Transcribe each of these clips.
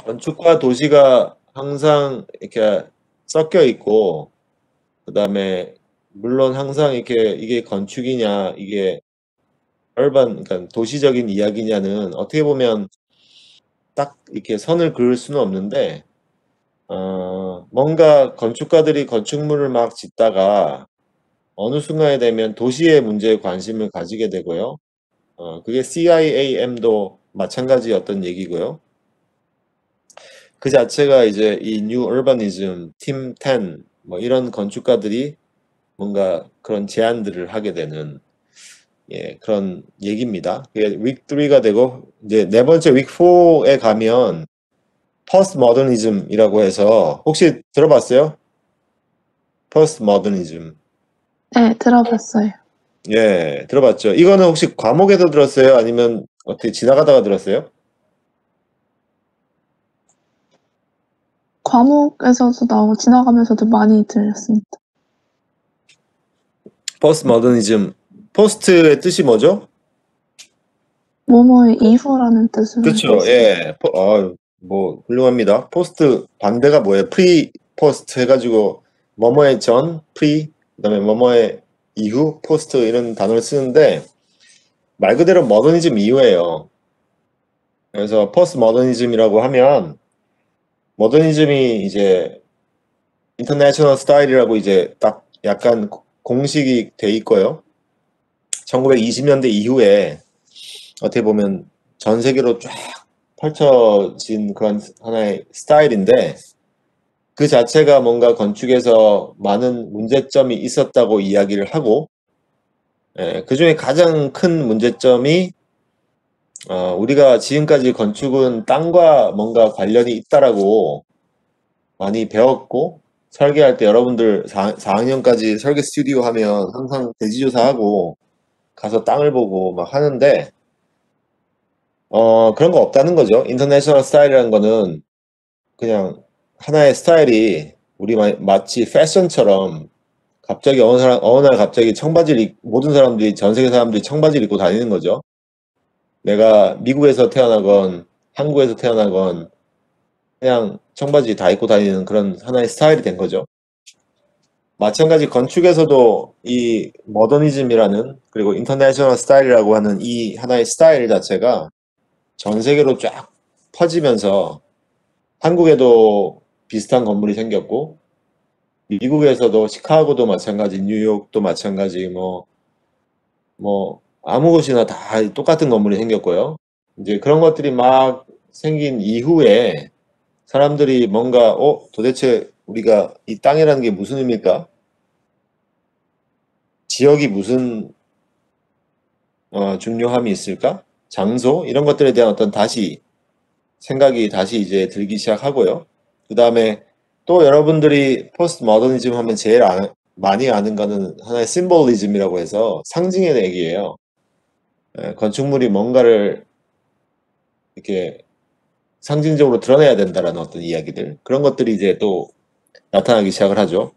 건축과 도시가 항상 이렇게 섞여 있고, 그 다음에 물론 항상 이렇게 이게 건축이냐, 이게 그러니까 도시적인 이야기냐는 어떻게 보면 딱 이렇게 선을 그을 수는 없는데, 뭔가 건축가들이 건축물을 막 짓다가 어느 순간에 되면 도시의 문제에 관심을 가지게 되고요. 그게 CIAM도 마찬가지였던 얘기고요. 그 자체가 이제 이 뉴 얼바니즘, 팀 10, 뭐 이런 건축가들이 뭔가 그런 제안들을 하게 되는 그런 얘기입니다. 그게 윅 3가 되고 이제 네 번째 윅 4에 가면 포스트 모더니즘이라고 해서 혹시 들어봤어요? 포스트 모더니즘. 네, 들어봤어요. 예, 들어봤죠. 이거는 혹시 과목에서 들었어요? 아니면 어떻게 지나가다가 들었어요? 과목에서도 나오고 지나가면서도 많이 들렸습니다. 포스트 모더니즘. 포스트의 뜻이 뭐죠? 뭐뭐의 이후라는 뜻으로 알고 그렇죠. 있어요. 예. 뭐 훌륭합니다. 포스트 반대가 뭐예요? 프리 포스트 해가지고 뭐뭐의 전, 프리, 그다음에 뭐뭐의 이후, 포스트 이런 단어를 쓰는데 말 그대로 모더니즘 이후예요. 그래서 포스트 모더니즘이라고 하면 모더니즘이 이제 인터내셔널 스타일이라고 이제 딱 약간 공식이 돼 있고요. 1920년대 이후에 어떻게 보면 전 세계로 쫙 펼쳐진 그런 하나의 스타일인데 그 자체가 뭔가 건축에서 많은 문제점이 있었다고 이야기를 하고 그 중에 가장 큰 문제점이 우리가 지금까지 건축은 땅과 뭔가 관련이 있다라고 많이 배웠고 설계할 때 여러분들 4학년까지 설계 스튜디오 하면 항상 대지조사하고 가서 땅을 보고 막 하는데 그런 거 없다는 거죠. 인터내셔널 스타일이라는 거는 그냥 하나의 스타일이 우리 마치 패션처럼 갑자기 어느 날 갑자기 모든 사람들이, 전 세계 사람들이 청바지를 입고 다니는 거죠. 내가 미국에서 태어나건 한국에서 태어나건 그냥 청바지 다 입고 다니는 그런 하나의 스타일이 된 거죠. 마찬가지 건축에서도 이 모더니즘이라는 그리고 인터내셔널 스타일이라고 하는 이 하나의 스타일 자체가 전 세계로 쫙 퍼지면서 한국에도 비슷한 건물이 생겼고 미국에서도 시카고도 마찬가지, 뉴욕도 마찬가지, 아무 곳이나 다 똑같은 건물이 생겼고요. 이제 그런 것들이 막 생긴 이후에 사람들이 뭔가, 도대체 우리가 이 땅이라는 게 무슨 의미일까? 지역이 무슨, 중요함이 있을까? 장소? 이런 것들에 대한 어떤 생각이 다시 이제 들기 시작하고요. 그 다음에 또 여러분들이 포스트 모더니즘 하면 제일 많이 아는 거는 하나의 심볼리즘이라고 해서 상징의 얘기예요. 건축물이 뭔가를 이렇게 상징적으로 드러내야 된다라는 어떤 이야기들 그런 것들이 이제 또 나타나기 시작을 하죠.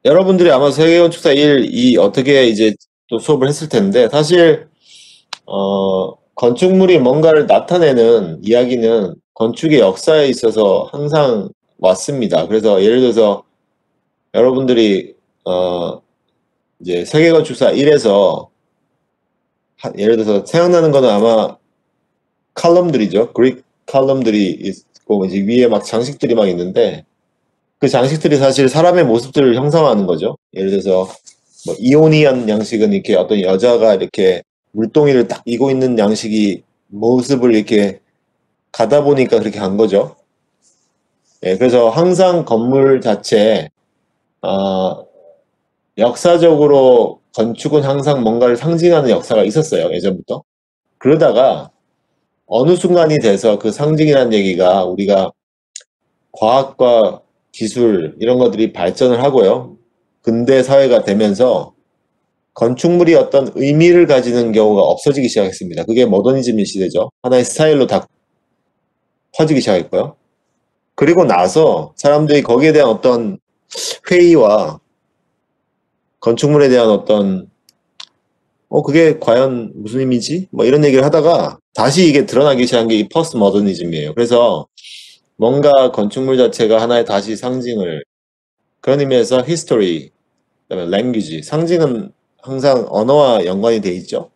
여러분들이 아마 세계건축사 1, 2 어떻게 이제 또 수업을 했을 텐데 사실 건축물이 뭔가를 나타내는 이야기는 건축의 역사에 있어서 항상 왔습니다. 그래서 예를 들어서 여러분들이 이제 세계건축사 1에서 예를 들어서 생각나는 거는 아마 칼럼들이죠. 그릭 칼럼들이 있고 이제 위에 막 장식들이 막 있는데 그 장식들이 사실 사람의 모습들을 형상화하는 거죠. 예를 들어서 뭐 이오니안 양식은 이렇게 어떤 여자가 이렇게 물동이를 딱 이고 있는 양식이 모습을 이렇게 가다 보니까 그렇게 간 거죠. 그래서 항상 건물 자체에 역사적으로 건축은 항상 뭔가를 상징하는 역사가 있었어요. 예전부터. 그러다가 어느 순간이 돼서 그 상징이라는 얘기가 우리가 과학과 기술 이런 것들이 발전을 하고요. 근대 사회가 되면서 건축물이 어떤 의미를 가지는 경우가 없어지기 시작했습니다. 그게 모더니즘 시대죠. 하나의 스타일로 다 퍼지기 시작했고요. 그리고 나서 사람들이 거기에 대한 어떤 회의와 건축물에 대한 어떤 그게 과연 무슨 의미지? 뭐 이런 얘기를 하다가 다시 이게 드러나기 시작한 게 이 포스트 모더니즘이에요. 그래서 뭔가 건축물 자체가 하나의 다시 상징을, 그런 의미에서 history, 그다음에 language, 상징은 항상 언어와 연관이 돼 있죠.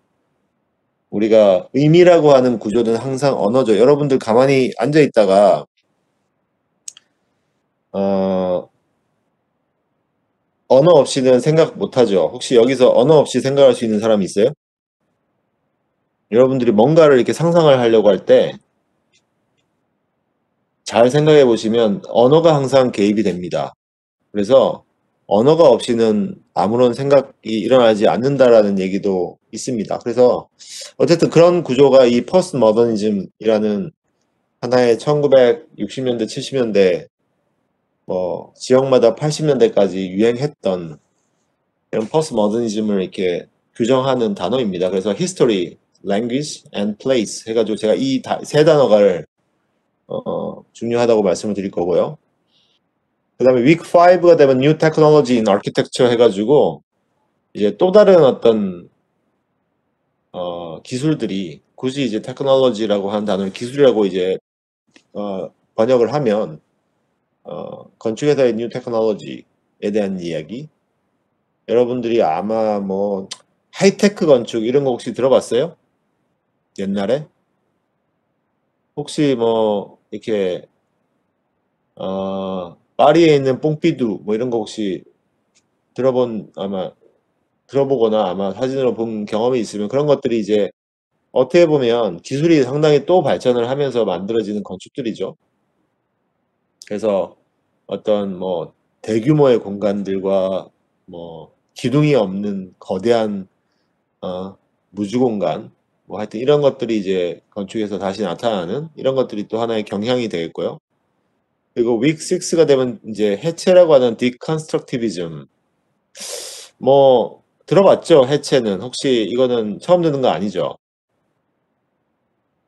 우리가 의미라고 하는 구조는 항상 언어죠. 여러분들 가만히 앉아 있다가 언어 없이는 생각 못 하죠. 혹시 여기서 언어 없이 생각할 수 있는 사람이 있어요? 여러분들이 뭔가를 이렇게 상상을 하려고 할 때 잘 생각해 보시면 언어가 항상 개입이 됩니다. 그래서 언어가 없이는 아무런 생각이 일어나지 않는다라는 얘기도 있습니다. 그래서 어쨌든 그런 구조가 이 포스트 모더니즘이라는 하나의 1960년대, 70년대, 뭐 지역마다 80년대까지 유행했던 이런 포스트 모더니즘을 이렇게 규정하는 단어입니다. 그래서 history, language, and place 해가지고 제가 이 세 단어를 중요하다고 말씀을 드릴 거고요. 그 다음에 week 5가 되면 new technology in architecture 해가지고 이제 또 다른 어떤 기술들이, 굳이 이제 테크놀로지라고 하는 단어를 기술이라고 이제 번역을 하면 건축에서의 뉴 테크놀로지에 대한 이야기. 여러분들이 아마 뭐 하이테크 건축 이런 거 혹시 들어봤어요? 옛날에? 혹시 뭐 이렇게 파리에 있는 뽕피두 뭐 이런 거 혹시 들어보거나 아마 사진으로 본 경험이 있으면, 그런 것들이 이제 어떻게 보면 기술이 상당히 또 발전을 하면서 만들어지는 건축들이죠. 그래서 어떤 뭐 대규모의 공간들과 뭐 기둥이 없는 거대한 무주 공간, 뭐 하여튼 이런 것들이 이제 건축에서 다시 나타나는 이런 것들이 또 하나의 경향이 되겠고요. 그리고 윅 6가 되면 이제 해체라고 하는 디컨스트럭티비즘. 뭐 들어봤죠? 해체는 혹시 이거는 처음 듣는 거 아니죠?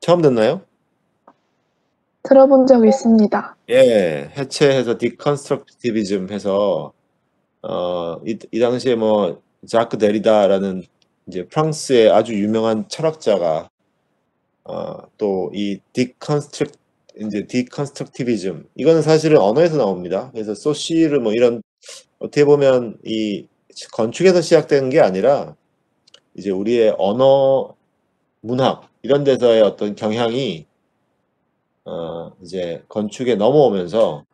처음 듣나요? 들어본 적 있습니다. 예, 해체해서 디컨스트럭티비즘 해서 이 당시에 뭐 자크 데리다라는 이제 프랑스의 아주 유명한 철학자가 또 이 디컨스트럭티비즘, 이거는 사실은 언어에서 나옵니다. 그래서 소시르 뭐 이런, 어떻게 보면 이 건축에서 시작되는 게 아니라 이제 우리의 언어, 문학 이런 데서의 어떤 경향이 이제 건축에 넘어오면서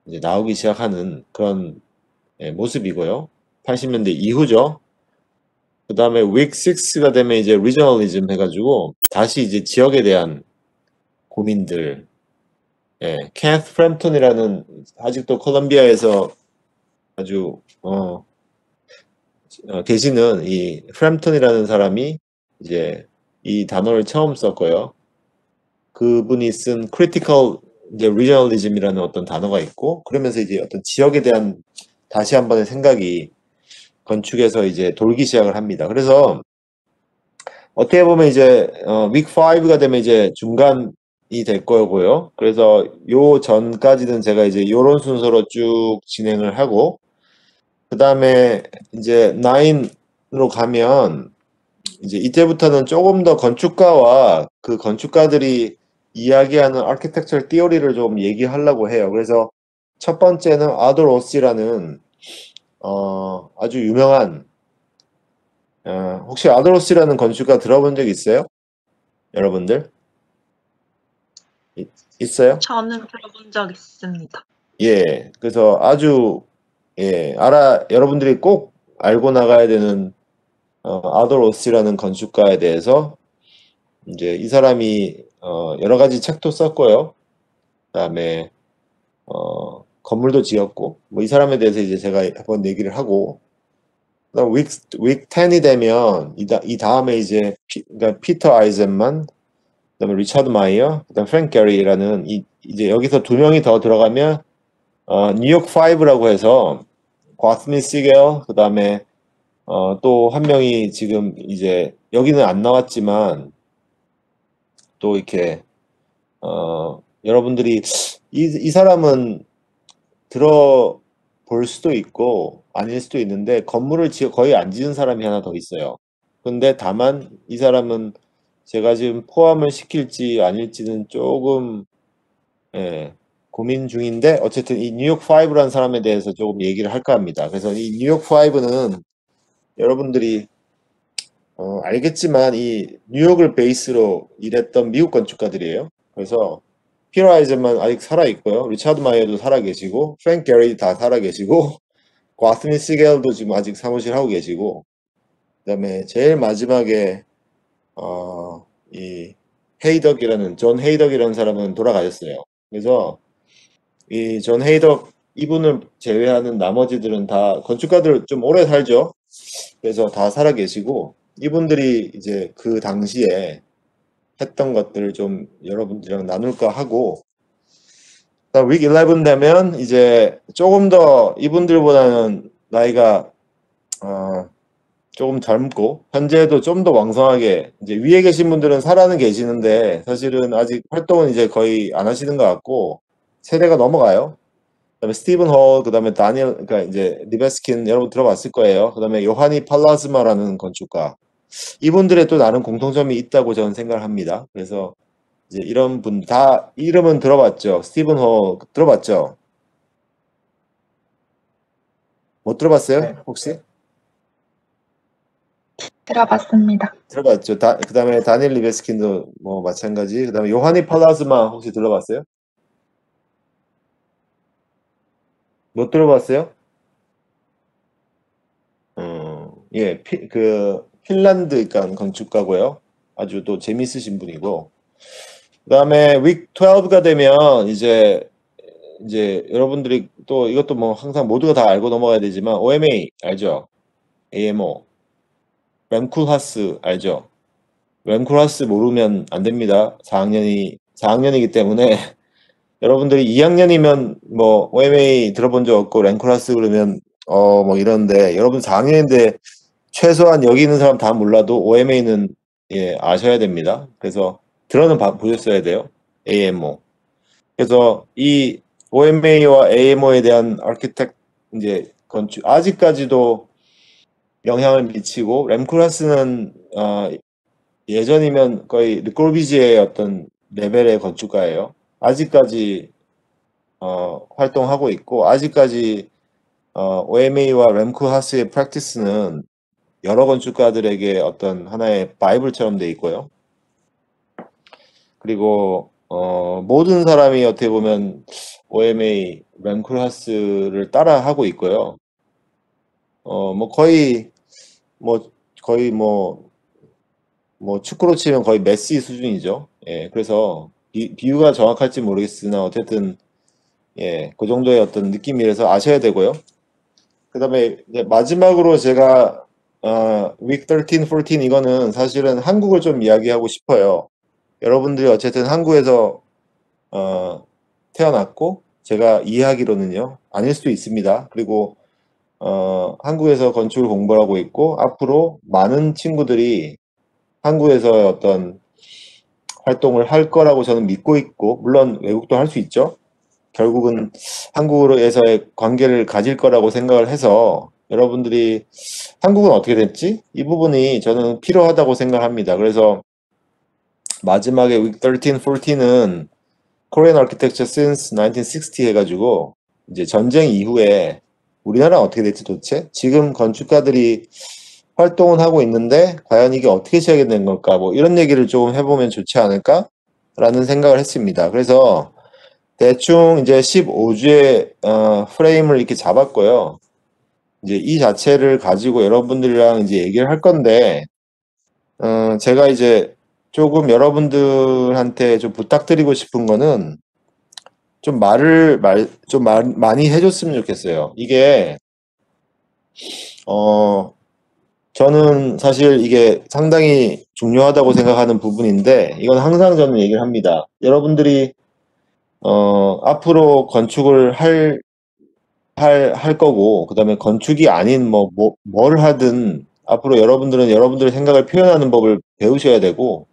이제 나오기 시작하는 그런 모습이고요. 80년대 이후죠. 그 다음에 윅 6가 되면 이제 리저널리즘 해가지고 다시 이제 지역에 대한 고민들. 케스 프램톤이라는, 아직도 콜롬비아에서 아주 계시는 이 프램톤이라는 사람이 이제 이 단어를 처음 썼고요. 그분이 쓴 critical 이제 regionalism이라는 어떤 단어가 있고, 그러면서 이제 어떤 지역에 대한 다시 한 번의 생각이 건축에서 이제 돌기 시작을 합니다. 그래서 어떻게 보면 이제 윅 5가 되면 이제 중간이 될 거고요. 그래서 요 전까지는 제가 이제 요런 순서로 쭉 진행을 하고, 그 다음에 이제 9으로 가면 이제 이때부터는 조금 더 건축가와 그 건축가들이 이야기하는 아키텍처럴 티어리를 좀 얘기하려고 해요. 그래서 첫 번째는 아도 로시라는 아주 유명한, 혹시 아도 로시라는 건축가 들어본 적 있어요? 여러분들? 있어요? 저는 들어본 적 있습니다. 예. 그래서 아주, 예, 여러분들이 꼭 알고 나가야 되는 아도 로시라는 건축가에 대해서, 이제 이 사람이 여러 가지 책도 썼고요. 그다음에 건물도 지었고, 뭐 이 사람에 대해서 이제 제가 한번 얘기를 하고, 그다음 윅 10이 되면 이 다음에 이제 그러니까 피터 아이젠만, 그다음에 리차드 마이어, 그다음 프랭크 게리라는 이제 여기서 두 명이 더 들어가면 뉴욕 5라고 해서 과스민 시겔, 그다음에 또 한 명이 지금 이제 여기는 안 나왔지만 또 이렇게 여러분들이 이 사람은 들어볼 수도 있고 아닐 수도 있는데, 건물을 거의 안 지은 사람이 하나 더 있어요. 근데 다만 이 사람은 제가 지금 포함을 시킬지 아닐지는 조금 예, 고민 중인데 어쨌든 이 뉴욕 5라는 사람에 대해서 조금 얘기를 할까 합니다. 그래서 이 뉴욕 5는 여러분들이 알겠지만 이 뉴욕을 베이스로 일했던 미국 건축가들이에요. 그래서 피터 아이젠만 아직 살아 있고요. 리차드 마이어도 살아 계시고 프랭크 게리 다 살아 계시고 과스민 시겔도 지금 아직 사무실 하고 계시고 그다음에 제일 마지막에 이 헤이덕이라는 존 헤이덕이라는 사람은 돌아가셨어요. 그래서 이 존 헤이덕 이분을 제외하는 나머지들은 다 건축가들 좀 오래 살죠. 그래서 다 살아 계시고 이분들이 이제 그 당시에 했던 것들을 좀 여러분들이랑 나눌까 하고 그다음 윅 11 되면 이제 조금 더 이분들보다는 나이가 조금 젊고 현재도 좀 더 왕성하게 이제 위에 계신 분들은 살아는 계시는데 사실은 아직 활동은 이제 거의 안 하시는 것 같고 세대가 넘어가요. 그다음에 스티븐 홀, 그다음에 다니엘, 그러니까 이제 리베스킨 여러분 들어봤을 거예요. 그다음에 요하니 팔라스마라는 건축가. 이분들의 또 나름 공통점이 있다고 저는 생각을 합니다. 그래서 이제 이런 분 다 이름은 들어봤죠. 스티븐 홀 들어봤죠? 못 들어봤어요? 혹시? 들어봤습니다. 들어봤죠. 그다음에 다니엘 리베스킨도 뭐 마찬가지. 그다음에 요하니 팔라스마 혹시 들어봤어요? 못 들어봤어요? 예, 그 핀란드 간 건축가고요. 아주 또 재밌으신 분이고. 그다음에 윅 12가 되면 이제 여러분들이 또 이것도 뭐 항상 모두가 다 알고 넘어가야 되지만 OMA 알죠? AMO. 램쿨하스 알죠? 램쿨하스 모르면 안 됩니다. 4학년이기 때문에 여러분들이 2학년이면 뭐 OMA 들어본 적 없고 램쿨하스 그러면 뭐 이런데 여러분 4학년인데 최소한 여기 있는 사람 다 몰라도 OMA는 예, 아셔야 됩니다. 그래서 들어는 보셨어야 돼요. AMO. 그래서 이 OMA와 AMO에 대한 아키텍 이제 건축 아직까지도 영향을 미치고 램쿠라스는 예전이면 거의 르꼬비지의 어떤 레벨의 건축가예요. 아직까지 활동하고 있고 아직까지 OMA와 램쿠하스의 프랙티스는 여러 건축가들에게 어떤 하나의 바이블처럼 돼 있고요. 그리고 모든 사람이 어떻게 보면 OMA 램쿨하스를 따라 하고 있고요. 뭐 거의 뭐 축구로 치면 거의 메시 수준이죠. 예, 그래서 비유가 정확할지 모르겠으나 어쨌든 예, 그 정도의 어떤 느낌이라서 아셔야 되고요. 그다음에 마지막으로 제가 week 13, 14 이거는 사실은 한국을 좀 이야기하고 싶어요. 여러분들이 어쨌든 한국에서 태어났고 제가 이해하기로는요 아닐 수도 있습니다. 그리고 한국에서 건축을 공부하고 있고 앞으로 많은 친구들이 한국에서 어떤 활동을 할 거라고 저는 믿고 있고 물론 외국도 할 수 있죠. 결국은 한국으로에서의 관계를 가질 거라고 생각을 해서 여러분들이 한국은 어떻게 됐지? 이 부분이 저는 필요하다고 생각합니다. 그래서 마지막에 week 13, 14는 Korean Architecture since 1960 해가지고 이제 전쟁 이후에 우리나라 어떻게 됐지 도대체? 지금 건축가들이 활동은 하고 있는데 과연 이게 어떻게 시작이 된 걸까? 뭐 이런 얘기를 좀 해보면 좋지 않을까? 라는 생각을 했습니다. 그래서 대충 이제 15주의 프레임을 이렇게 잡았고요. 이제 이 자체를 가지고 여러분들이랑 이제 얘기를 할 건데 제가 이제 조금 여러분들한테 좀 부탁드리고 싶은 거는 좀 많이 해줬으면 좋겠어요. 이게 저는 사실 이게 상당히 중요하다고 생각하는 부분인데 이건 항상 저는 얘기를 합니다. 여러분들이 앞으로 건축을 할 거고 그다음에 건축이 아닌 뭘 하든 앞으로 여러분들은 여러분들의 생각을 표현하는 법을 배우셔야 되고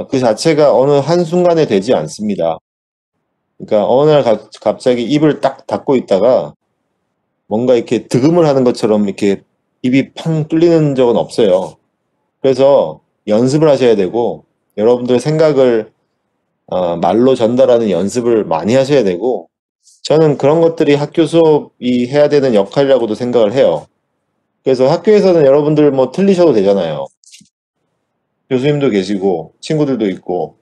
그 자체가 어느 한순간에 되지 않습니다. 그러니까 어느 날 갑자기 입을 딱 닫고 있다가 뭔가 이렇게 득음을 하는 것처럼 이렇게 입이 팡 뚫리는 적은 없어요. 그래서 연습을 하셔야 되고 여러분들 생각을 말로 전달하는 연습을 많이 하셔야 되고 저는 그런 것들이 학교 수업이 해야 되는 역할이라고도 생각을 해요. 그래서 학교에서는 여러분들 뭐 틀리셔도 되잖아요. 교수님도 계시고 친구들도 있고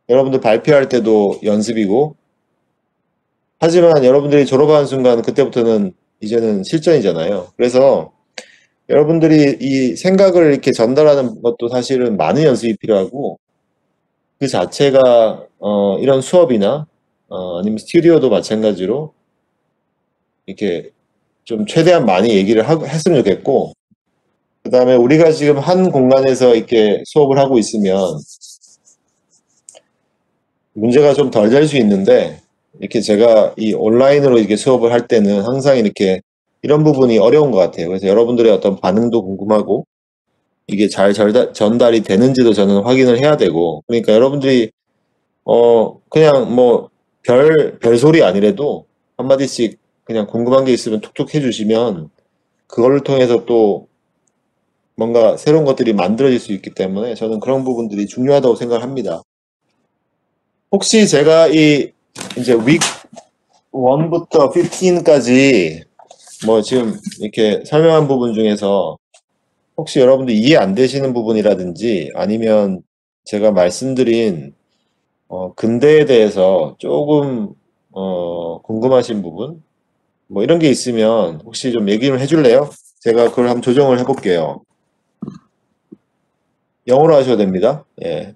여러분들 발표할 때도 연습이고 하지만 여러분들이 졸업하는 순간 그때부터는 이제는 실전이잖아요. 그래서 여러분들이 이 생각을 이렇게 전달하는 것도 사실은 많은 연습이 필요하고 그 자체가 이런 수업이나 아니면 스튜디오도 마찬가지로 이렇게 좀 최대한 많이 얘기를 했으면 좋겠고 그 다음에 우리가 지금 한 공간에서 이렇게 수업을 하고 있으면 문제가 좀 덜 될 수 있는데 이렇게 제가 이 온라인으로 이렇게 수업을 할 때는 항상 이렇게 이런 부분이 어려운 것 같아요. 그래서 여러분들의 어떤 반응도 궁금하고 이게 잘 전달이 되는지도 저는 확인을 해야 되고 그러니까 여러분들이 그냥 뭐 별소리 아니래도 한마디씩 그냥 궁금한 게 있으면 툭툭 해주시면 그걸 통해서 또 뭔가 새로운 것들이 만들어질 수 있기 때문에 저는 그런 부분들이 중요하다고 생각을 합니다. 혹시 제가 이제 윅 1부터 15까지 뭐 지금 이렇게 설명한 부분 중에서 혹시 여러분들 이해 안 되시는 부분이라든지 아니면 제가 말씀드린 근대에 대해서 조금 궁금하신 부분 뭐 이런 게 있으면 혹시 좀 얘기 좀 해줄래요? 제가 그걸 한번 조정을 해볼게요. 영어로 하셔도 됩니다. 예.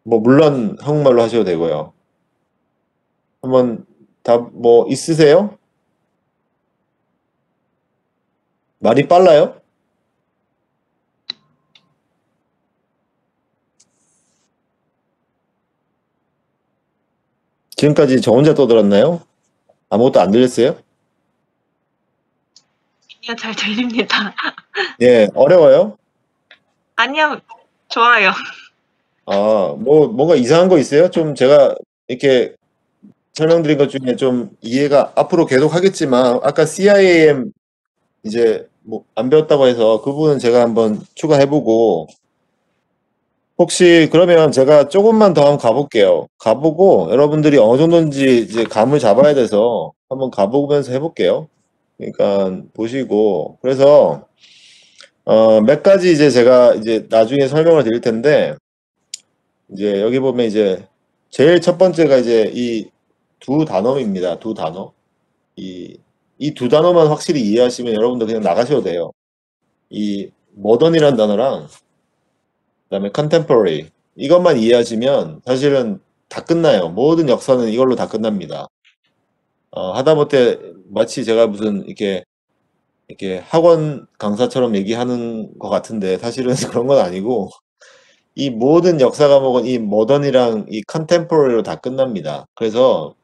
뭐 물론 한국말로 하셔도 되고요. 한번 답 뭐 있으세요? 말이 빨라요? 지금까지 저 혼자 떠들었나요? 아무것도 안 들렸어요? 아니요, 잘 들립니다. 예, 어려워요? 아니요, 좋아요. 뭔가 이상한 거 있어요? 좀 제가 이렇게 설명드린 것 중에 좀 이해가 앞으로 계속 하겠지만, 아까 CIAM 이제 뭐 안 배웠다고 해서 그 부분은 제가 한번 추가해보고, 혹시 그러면 제가 조금만 더 한번 가볼게요. 가보고 여러분들이 어느 정도인지 이제 감을 잡아야 돼서 한번 가보면서 해볼게요. 그러니까 보시고, 그래서 몇 가지 이제 제가 이제 나중에 설명을 드릴 텐데, 이제 여기 보면 이제 제일 첫 번째가 이제 이 두 단어입니다. 두 단어. 이 두 단어만 확실히 이해하시면 여러분들 그냥 나가셔도 돼요. 이 모던이라는 단어랑 그다음에 contemporary 이것만 이해하시면 사실은 다 끝나요. 모든 역사는 이걸로 다 끝납니다. 하다못해 마치 제가 무슨 이렇게 학원 강사처럼 얘기하는 것 같은데 사실은 그런 건 아니고 이 모든 역사 과목은 이 모던이랑 이 컨템포러리로 다 끝납니다. 그래서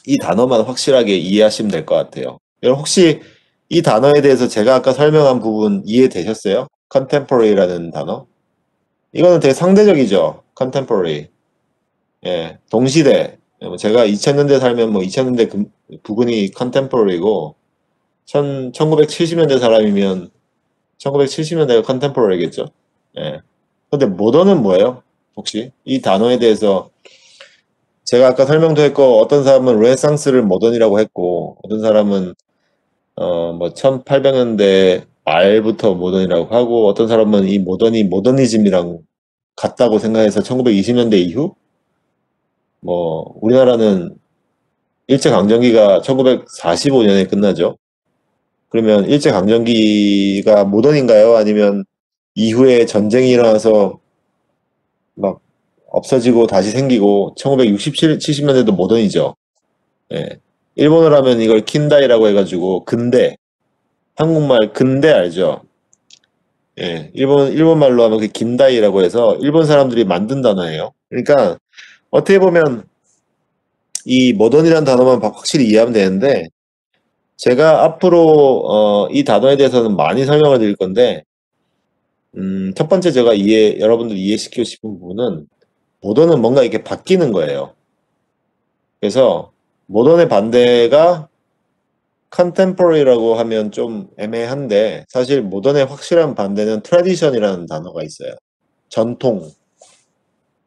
이 단어만 확실하게 이해하시면 될 것 같아요. 여러분 혹시 이 단어에 대해서 제가 아까 설명한 부분 이해되셨어요? 컨템포러리라는 단어? 이거는 되게 상대적이죠. 컨템포러리. 예, 동시대. 제가 2000년대 살면 뭐 2000년대 부근이 컨템포러리고 1970년대 사람이면 1970년대가 컨템포러리겠죠. 예. 근데 모던은 뭐예요? 혹시 이 단어에 대해서 제가 아까 설명도 했고 어떤 사람은 르네상스를 모던이라고 했고 어떤 사람은 뭐 1800년대 말부터 모던이라고 하고 어떤 사람은 이 모던이 모더니즘이랑 같다고 생각해서 1920년대 이후 뭐 우리나라는 일제강점기가 1945년에 끝나죠. 그러면 일제강점기가 모던인가요? 아니면 이후에 전쟁이 일어나서 막 없어지고 다시 생기고 1960, 70년대도 모던이죠. 예. 일본어로 하면 이걸 킨다이라고 해가지고 근대, 한국말 근대 알죠? 예. 일본말로 하면 그 긴다이라고 해서 일본 사람들이 만든 단어예요. 그러니까 어떻게 보면 이 모던이라는 단어만 확실히 이해하면 되는데 제가 앞으로 이 단어에 대해서는 많이 설명을 드릴 건데 첫 번째 제가 여러분들 이해시키고 싶은 부분은 모던은 뭔가 이렇게 바뀌는 거예요. 그래서 모던의 반대가 contemporary라고 하면 좀 애매한데 사실 모던의 확실한 반대는 tradition이라는 단어가 있어요. 전통.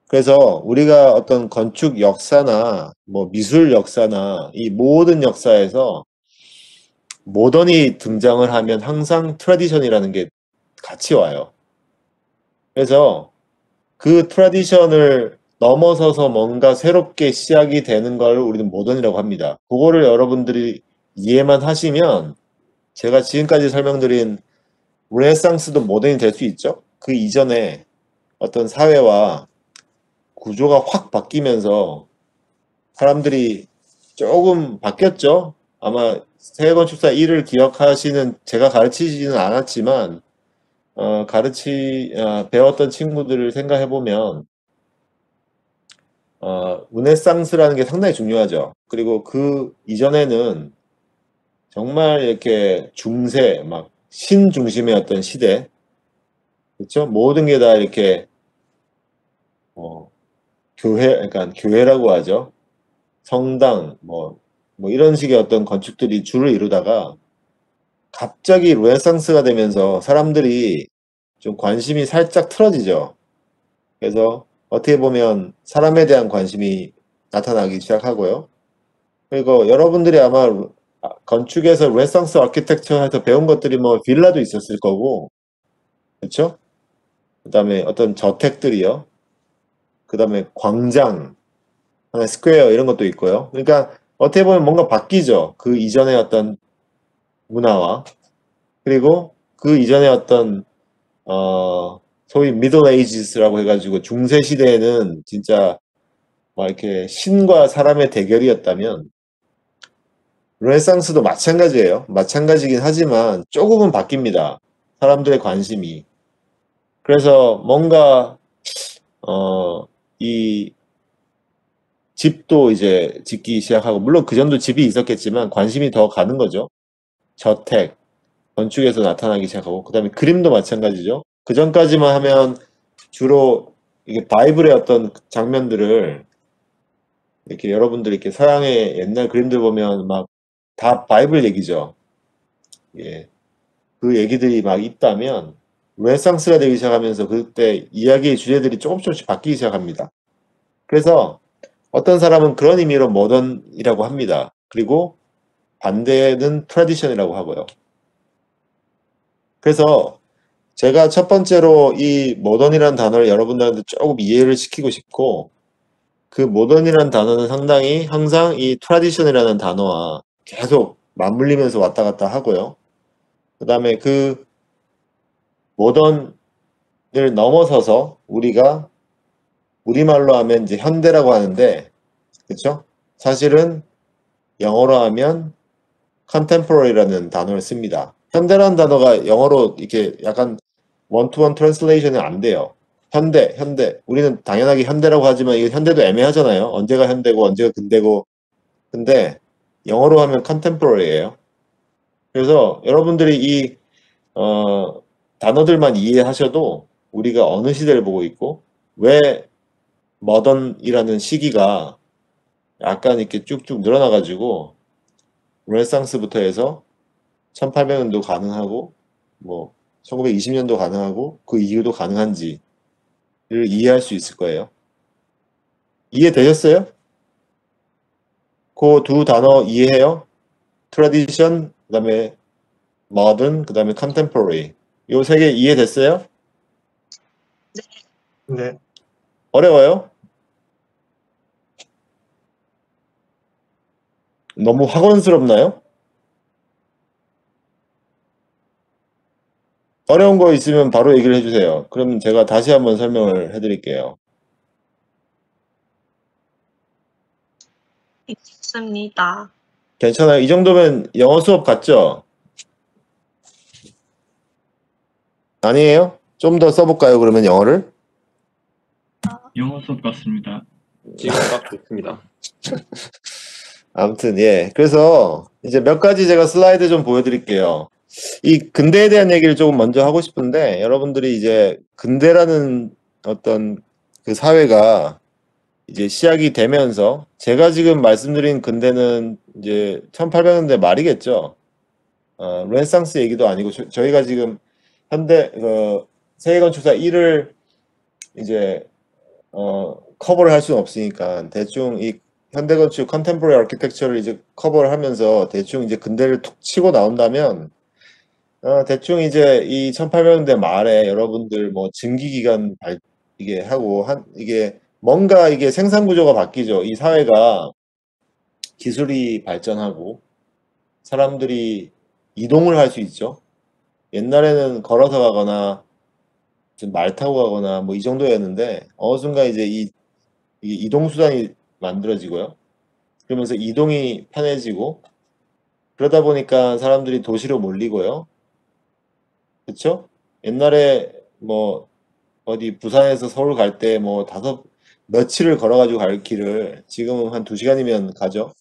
그래서 우리가 어떤 건축 역사나 뭐 미술 역사나 이 모든 역사에서 모던이 등장을 하면 항상 트래디션이라는 게 같이 와요. 그래서 그 트래디션을 넘어서서 뭔가 새롭게 시작이 되는 걸 우리는 모던이라고 합니다. 그거를 여러분들이 이해만 하시면 제가 지금까지 설명드린 르네상스도 모던이 될 수 있죠. 그 이전에 어떤 사회와 구조가 확 바뀌면서 사람들이 조금 바뀌었죠. 아마 세계건축사 1을 기억하시는 제가 가르치지는 않았지만 배웠던 친구들을 생각해 보면 르네상스라는 게 상당히 중요하죠. 그리고 그 이전에는 정말 이렇게 중세 막 신중심의 어떤 시대, 그렇죠? 모든 게 다 이렇게 그러니까 교회라고 하죠. 성당 뭐 이런 식의 어떤 건축들이 줄을 이루다가 갑자기 르네상스가 되면서 사람들이 좀 관심이 살짝 틀어지죠. 그래서 어떻게 보면 사람에 대한 관심이 나타나기 시작하고요. 그리고 여러분들이 아마 건축에서 르네상스 아키텍처에서 배운 것들이 뭐 빌라도 있었을 거고, 그렇죠? 그다음에 어떤 저택들이요. 그다음에 광장, 하나 스퀘어 이런 것도 있고요. 그러니까 어떻게 보면 뭔가 바뀌죠. 그 이전의 어떤 문화와 그리고 그 이전의 어떤 소위 미들 에이지스라고 해가지고 중세 시대에는 진짜 막 이렇게 신과 사람의 대결이었다면 르네상스도 마찬가지예요. 마찬가지긴 하지만 조금은 바뀝니다. 사람들의 관심이. 그래서 뭔가 이 집도 이제 짓기 시작하고 물론 그 전도 집이 있었겠지만 관심이 더 가는 거죠. 저택, 건축에서 나타나기 시작하고 그 다음에 그림도 마찬가지죠. 그 전까지만 하면 주로 이게 바이블의 어떤 장면들을 이렇게 여러분들이 이렇게 서양의 옛날 그림들 보면 막 다 바이블 얘기죠. 예. 그 얘기들이 막 있다면 르네상스가 되기 시작하면서 그때 이야기의 주제들이 조금씩 바뀌기 시작합니다. 그래서 어떤 사람은 그런 의미로 모던이라고 합니다. 그리고 반대는 트래디션이라고 하고요. 그래서 제가 첫 번째로 이 모던이라는 단어를 여러분들한테 조금 이해를 시키고 싶고 그 모던이라는 단어는 상당히 항상 이 트래디션이라는 단어와 계속 맞물리면서 왔다 갔다 하고요. 그 다음에 그 모던을 넘어서서 우리가 우리말로 하면 이제 현대라고 하는데 그쵸? 사실은 영어로 하면 contemporary라는 단어를 씁니다. 현대라는 단어가 영어로 이렇게 약간 원투원 트랜슬레이션이 안 돼요. 현대. 우리는 당연하게 현대라고 하지만 이거 현대도 애매하잖아요. 언제가 현대고 언제가 근대고. 근데 영어로 하면 contemporary예요. 그래서 여러분들이 이 단어들만 이해하셔도 우리가 어느 시대를 보고 있고 왜 modern이라는 시기가 약간 이렇게 쭉쭉 늘어나가지고 르네상스부터 해서 1800년도 가능하고 뭐 1920년도 가능하고 그 이후도 가능한지를 이해할 수 있을 거예요. 이해되셨어요? 그 두 단어 이해해요? tradition, 그 다음에 modern, 그 다음에 contemporary. 요 세 개 이해됐어요? 네. 어려워요? 너무 학원스럽나요? 어려운 거 있으면 바로 얘기를 해주세요. 그러면 제가 다시 한번 설명을 해드릴게요. 있습니다. 괜찮아요? 이 정도면 영어 수업 같죠? 아니에요? 좀 더 써볼까요? 그러면 영어를? 영어 수업 같습니다. 지금 딱 좋습니다. 아무튼 예. 그래서 이제 몇 가지 제가 슬라이드 좀 보여드릴게요. 이 근대에 대한 얘기를 조금 먼저 하고 싶은데 여러분들이 이제 근대라는 어떤 그 사회가 이제 시작이 되면서 제가 지금 말씀드린 근대는 이제 1800년대 말이겠죠. 르네상스 얘기도 아니고 저희가 지금 현대 세계건축사 1을 이제 커버를 할 수는 없으니까 대충 이 현대건축 컨템포러리 아키텍처를 이제 커버를 하면서 대충 이제 근대를 툭 치고 나온다면 대충 이제 이 1800년대 말에 여러분들 뭐 증기기관 이게 하고 이게 뭔가 이게 생산 구조가 바뀌죠. 이 사회가 기술이 발전하고 사람들이 이동을 할 수 있죠. 옛날에는 걸어서 가거나 말 타고 가거나 뭐 이 정도였는데 어느 순간 이제 이 이동 수단이 만들어지고요. 그러면서 이동이 편해지고 그러다 보니까 사람들이 도시로 몰리고요. 그쵸? 옛날에 뭐 어디 부산에서 서울 갈 때 뭐 며칠을 걸어가지고 갈 길을 지금은 한 2시간이면 가죠.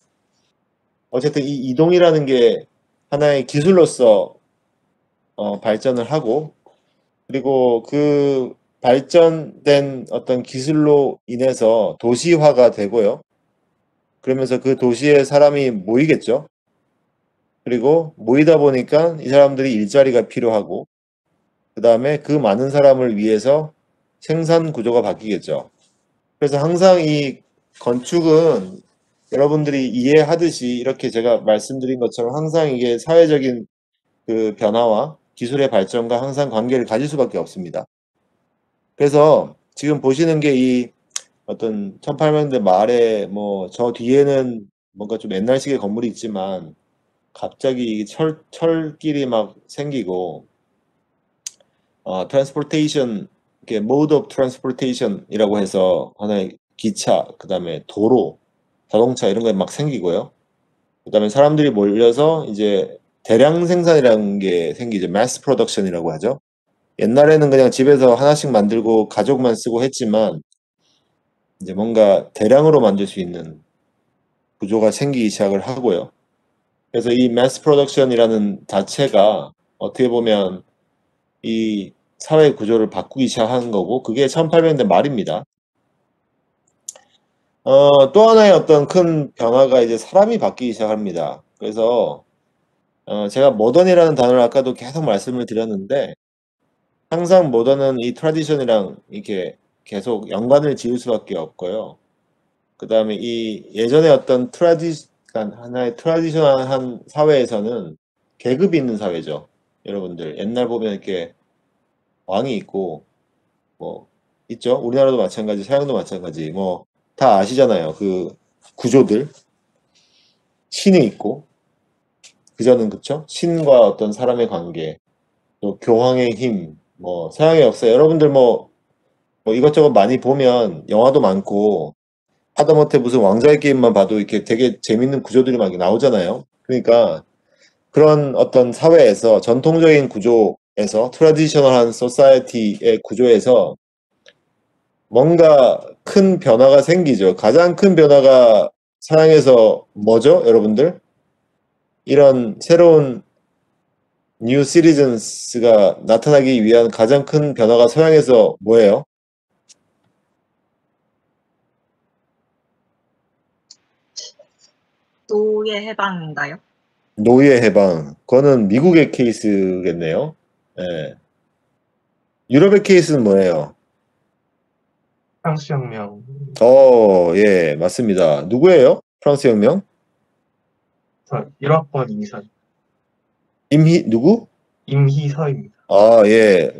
어쨌든 이 이동이라는 게 하나의 기술로서 발전을 하고 그리고 그 발전된 어떤 기술로 인해서 도시화가 되고요. 그러면서 그 도시에 사람이 모이겠죠. 그리고 모이다 보니까 이 사람들이 일자리가 필요하고 그 다음에 그 많은 사람을 위해서 생산 구조가 바뀌겠죠. 그래서 항상 이 건축은 여러분들이 이해하듯이 이렇게 제가 말씀드린 것처럼 항상 이게 사회적인 그 변화와 기술의 발전과 항상 관계를 가질 수밖에 없습니다. 그래서 지금 보시는 게 이 어떤 1800년대 말에 뭐 저 뒤에는 뭔가 좀 옛날식의 건물이 있지만 갑자기 철길이 막 생기고 transportation, 이게 mode of transportation이라고 해서 하나의 기차, 그 다음에 도로, 자동차 이런 게 막 생기고요. 그 다음에 사람들이 몰려서 이제 대량 생산이라는 게 생기죠. mass production이라고 하죠. 옛날에는 그냥 집에서 하나씩 만들고 가족만 쓰고 했지만 이제 뭔가 대량으로 만들 수 있는 구조가 생기기 시작을 하고요. 그래서 이 mass production이라는 자체가 어떻게 보면 이 사회 구조를 바꾸기 시작한 거고 그게 1800년대 말입니다. 또 하나의 어떤 큰 변화가 이제 사람이 바뀌기 시작합니다. 그래서 제가 모던이라는 단어를 아까도 계속 말씀을 드렸는데 항상 모던은 이 트라디션이랑 이렇게 계속 연관을 지을 수밖에 없고요. 그 다음에 이 예전에 어떤 하나의 트라디셔널한 사회에서는 계급이 있는 사회죠. 여러분들 옛날 보면 이렇게 왕이 있고 뭐 있죠. 우리나라도 마찬가지, 서양도 마찬가지. 뭐 다 아시잖아요. 그 구조들. 신이 있고 그전은 그쵸? 신과 어떤 사람의 관계, 또 교황의 힘, 뭐 서양의 역사. 여러분들 뭐 이것저것 많이 보면 영화도 많고 하다못해 무슨 왕자의 게임만 봐도 이렇게 되게 재밌는 구조들이 막 나오잖아요. 그러니까 그런 어떤 사회에서 전통적인 구조에서 트래디셔널한 소사이어티의 구조에서 뭔가 큰 변화가 생기죠. 가장 큰 변화가 서양에서 뭐죠, 여러분들? 이런 새로운 뉴 시리즌스가 나타나기 위한 가장 큰 변화가 서양에서 뭐예요? 노예 해방인가요? 노예 해방. 그거는 미국의 케이스겠네요. 예. 유럽의 케이스는 뭐예요? 프랑스 혁명. 예, 맞습니다. 누구예요? 프랑스 혁명? 저 1학번 임선. 누구? 임희서입니다. 예.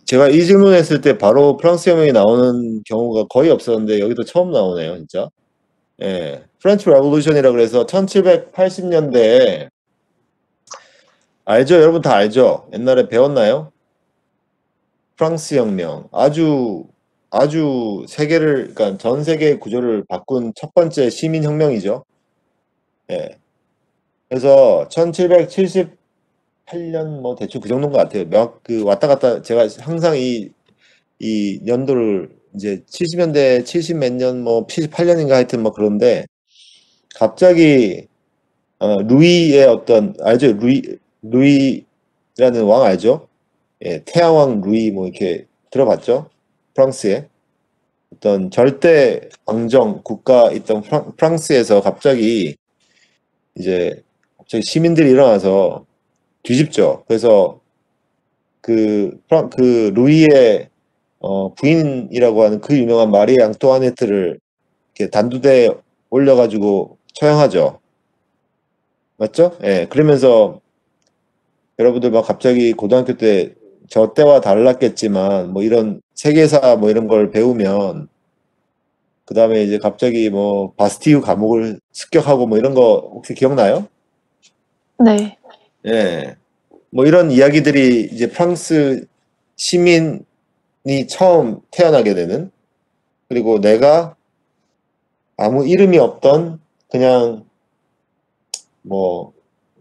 제가 이 질문했을 때 바로 프랑스 혁명이 나오는 경우가 거의 없었는데 여기도 처음 나오네요, 진짜. 예. 프렌치 레볼루션이라 그래서 1780년대에 알죠? 여러분 다 알죠? 옛날에 배웠나요? 프랑스 혁명. 아주 그러니까 전 세계 구조를 바꾼 첫 번째 시민 혁명이죠. 예. 그래서 1778년 뭐 대충 그 정도인 것 같아요. 왔다 갔다 제가 항상 이 연도를 이제 70년대 70 몇 년 뭐 78년인가 하여튼 뭐 그런데 갑자기 루이의 어떤 알죠? 루이라는 왕 알죠? 예, 태양왕 루이 뭐 이렇게 들어봤죠? 프랑스에. 어떤 절대 왕정 국가 있던 프랑스에서 갑자기 시민들이 일어나서 뒤집죠. 그래서 그 루이의 부인이라고 하는 그 유명한 마리 앙뚜아네트를 이렇게 단두대에 올려가지고 처형하죠. 맞죠? 예. 그러면서 여러분들 막 갑자기 고등학교 때 저 때와 달랐겠지만 뭐 이런 세계사 뭐 이런 걸 배우면 그 다음에 이제 갑자기 뭐 바스티유 감옥을 습격하고 뭐 이런 거 혹시 기억나요? 네. 예. 뭐 이런 이야기들이 이제 프랑스 시민이 처음 태어나게 되는, 그리고 내가 아무 이름이 없던 그냥 뭐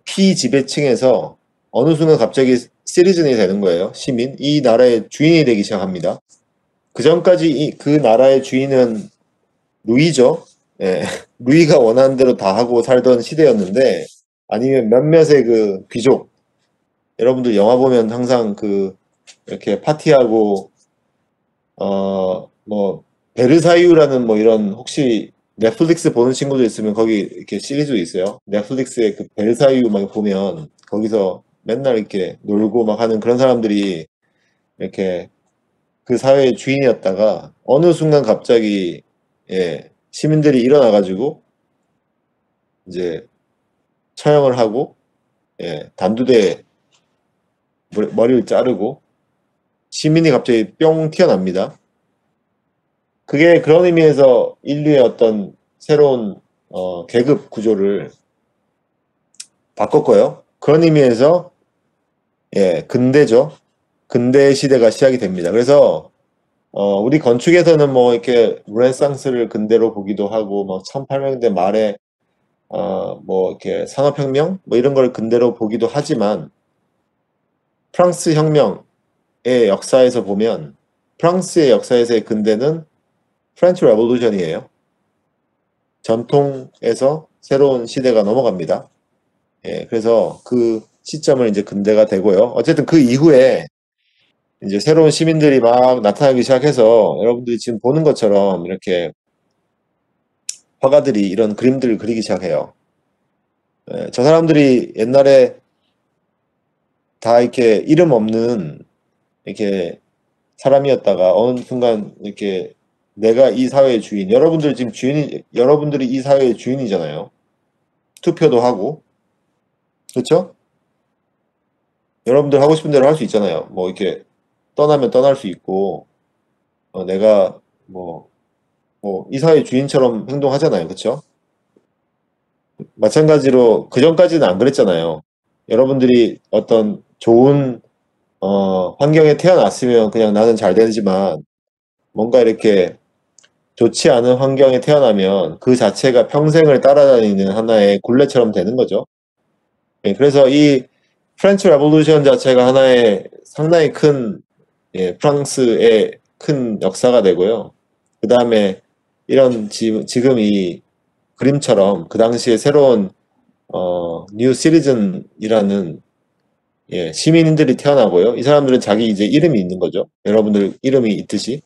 피지배층에서 어느 순간 갑자기 시리즌이 되는 거예요. 시민. 이 나라의 주인이 되기 시작합니다. 그 전까지 그 나라의 주인은 루이죠. 예. 루이가 원하는 대로 다 하고 살던 시대였는데, 아니면 몇몇의 그 귀족, 여러분들 영화 보면 항상 이렇게 파티하고 뭐 베르사유라는 뭐 이런, 혹시 넷플릭스 보는 친구들 있으면 거기 이렇게 시리즈 있어요. 넷플릭스에 그 베르사유 막 보면 거기서 맨날 이렇게 놀고 막 하는 그런 사람들이 이렇게 그 사회의 주인이었다가 어느 순간 갑자기, 예, 시민들이 일어나가지고 이제 처형을 하고, 예, 단두대에 머리를 자르고 시민이 갑자기 뿅 튀어납니다. 그게 그런 의미에서 인류의 어떤 새로운 계급 구조를 바꿨고요. 그런 의미에서, 예, 근대죠. 근대 시대가 시작이 됩니다. 그래서 우리 건축에서는 뭐 이렇게 르네상스를 근대로 보기도 하고, 뭐 1800년대 말에 뭐 이렇게 산업혁명 뭐 이런 걸 근대로 보기도 하지만, 프랑스 혁명의 역사에서 보면 프랑스의 역사에서의 근대는 프렌치 레볼루션이에요. 전통에서 새로운 시대가 넘어갑니다. 예, 그래서 그 시점을 이제 근대가 되고요. 어쨌든 그 이후에 이제 새로운 시민들이 막 나타나기 시작해서 여러분들이 지금 보는 것처럼 이렇게 화가들이 이런 그림들을 그리기 시작해요. 예, 저 사람들이 옛날에 다 이렇게 이름 없는 이렇게 사람이었다가 어느 순간 이렇게 내가 이 사회의 주인, 여러분들 지금 여러분들이 이 사회의 주인이잖아요. 투표도 하고, 그렇죠? 여러분들 하고 싶은 대로 할 수 있잖아요. 뭐 이렇게 떠나면 떠날 수 있고, 내가 이 사회의 주인처럼 행동하잖아요. 그렇죠? 마찬가지로 그 전까지는 안 그랬잖아요. 여러분들이 어떤 좋은 환경에 태어났으면 그냥 나는 잘 되지만, 뭔가 이렇게 좋지 않은 환경에 태어나면 그 자체가 평생을 따라다니는 하나의 굴레처럼 되는 거죠. 예, 그래서 이 프렌치 레볼루션 자체가 하나의 상당히 큰, 예, 프랑스의 큰 역사가 되고요. 그 다음에 이런 지금 이 그림처럼 그 당시에 새로운 뉴 시리즌이라는, 예, 시민들이 태어나고요. 이 사람들은 자기 이제 이름이 있는 거죠. 여러분들 이름이 있듯이.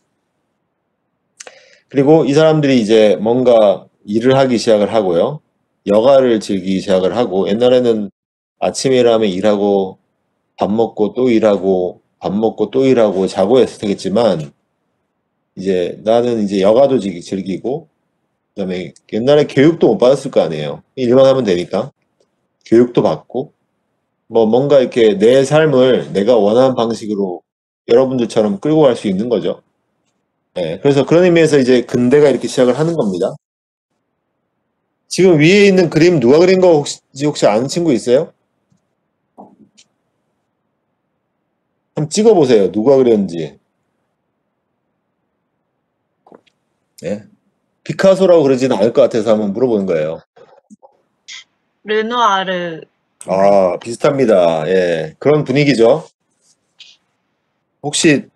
그리고 이 사람들이 이제 뭔가 일을 하기 시작을 하고요. 여가를 즐기기 시작을 하고, 옛날에는 아침에 일하면 일하고, 밥 먹고 또 일하고, 밥 먹고 또 일하고, 자고 했을 테겠지만, 이제 나는 이제 여가도 즐기고, 그다음에 옛날에 교육도 못 받았을 거 아니에요. 일만 하면 되니까. 교육도 받고, 뭐 뭔가 이렇게 내 삶을 내가 원하는 방식으로 여러분들처럼 끌고 갈 수 있는 거죠. 예, 그래서 그런 의미에서 이제 근대가 이렇게 시작을 하는 겁니다. 지금 위에 있는 그림 누가 그린 거 혹시 아는 친구 있어요? 한번 찍어보세요. 누가 그렸는지. 예? 피카소라고 그러지는 않을 것 같아서 한번 물어보는 거예요. 르누아르. 아, 비슷합니다. 예, 그런 분위기죠. 혹시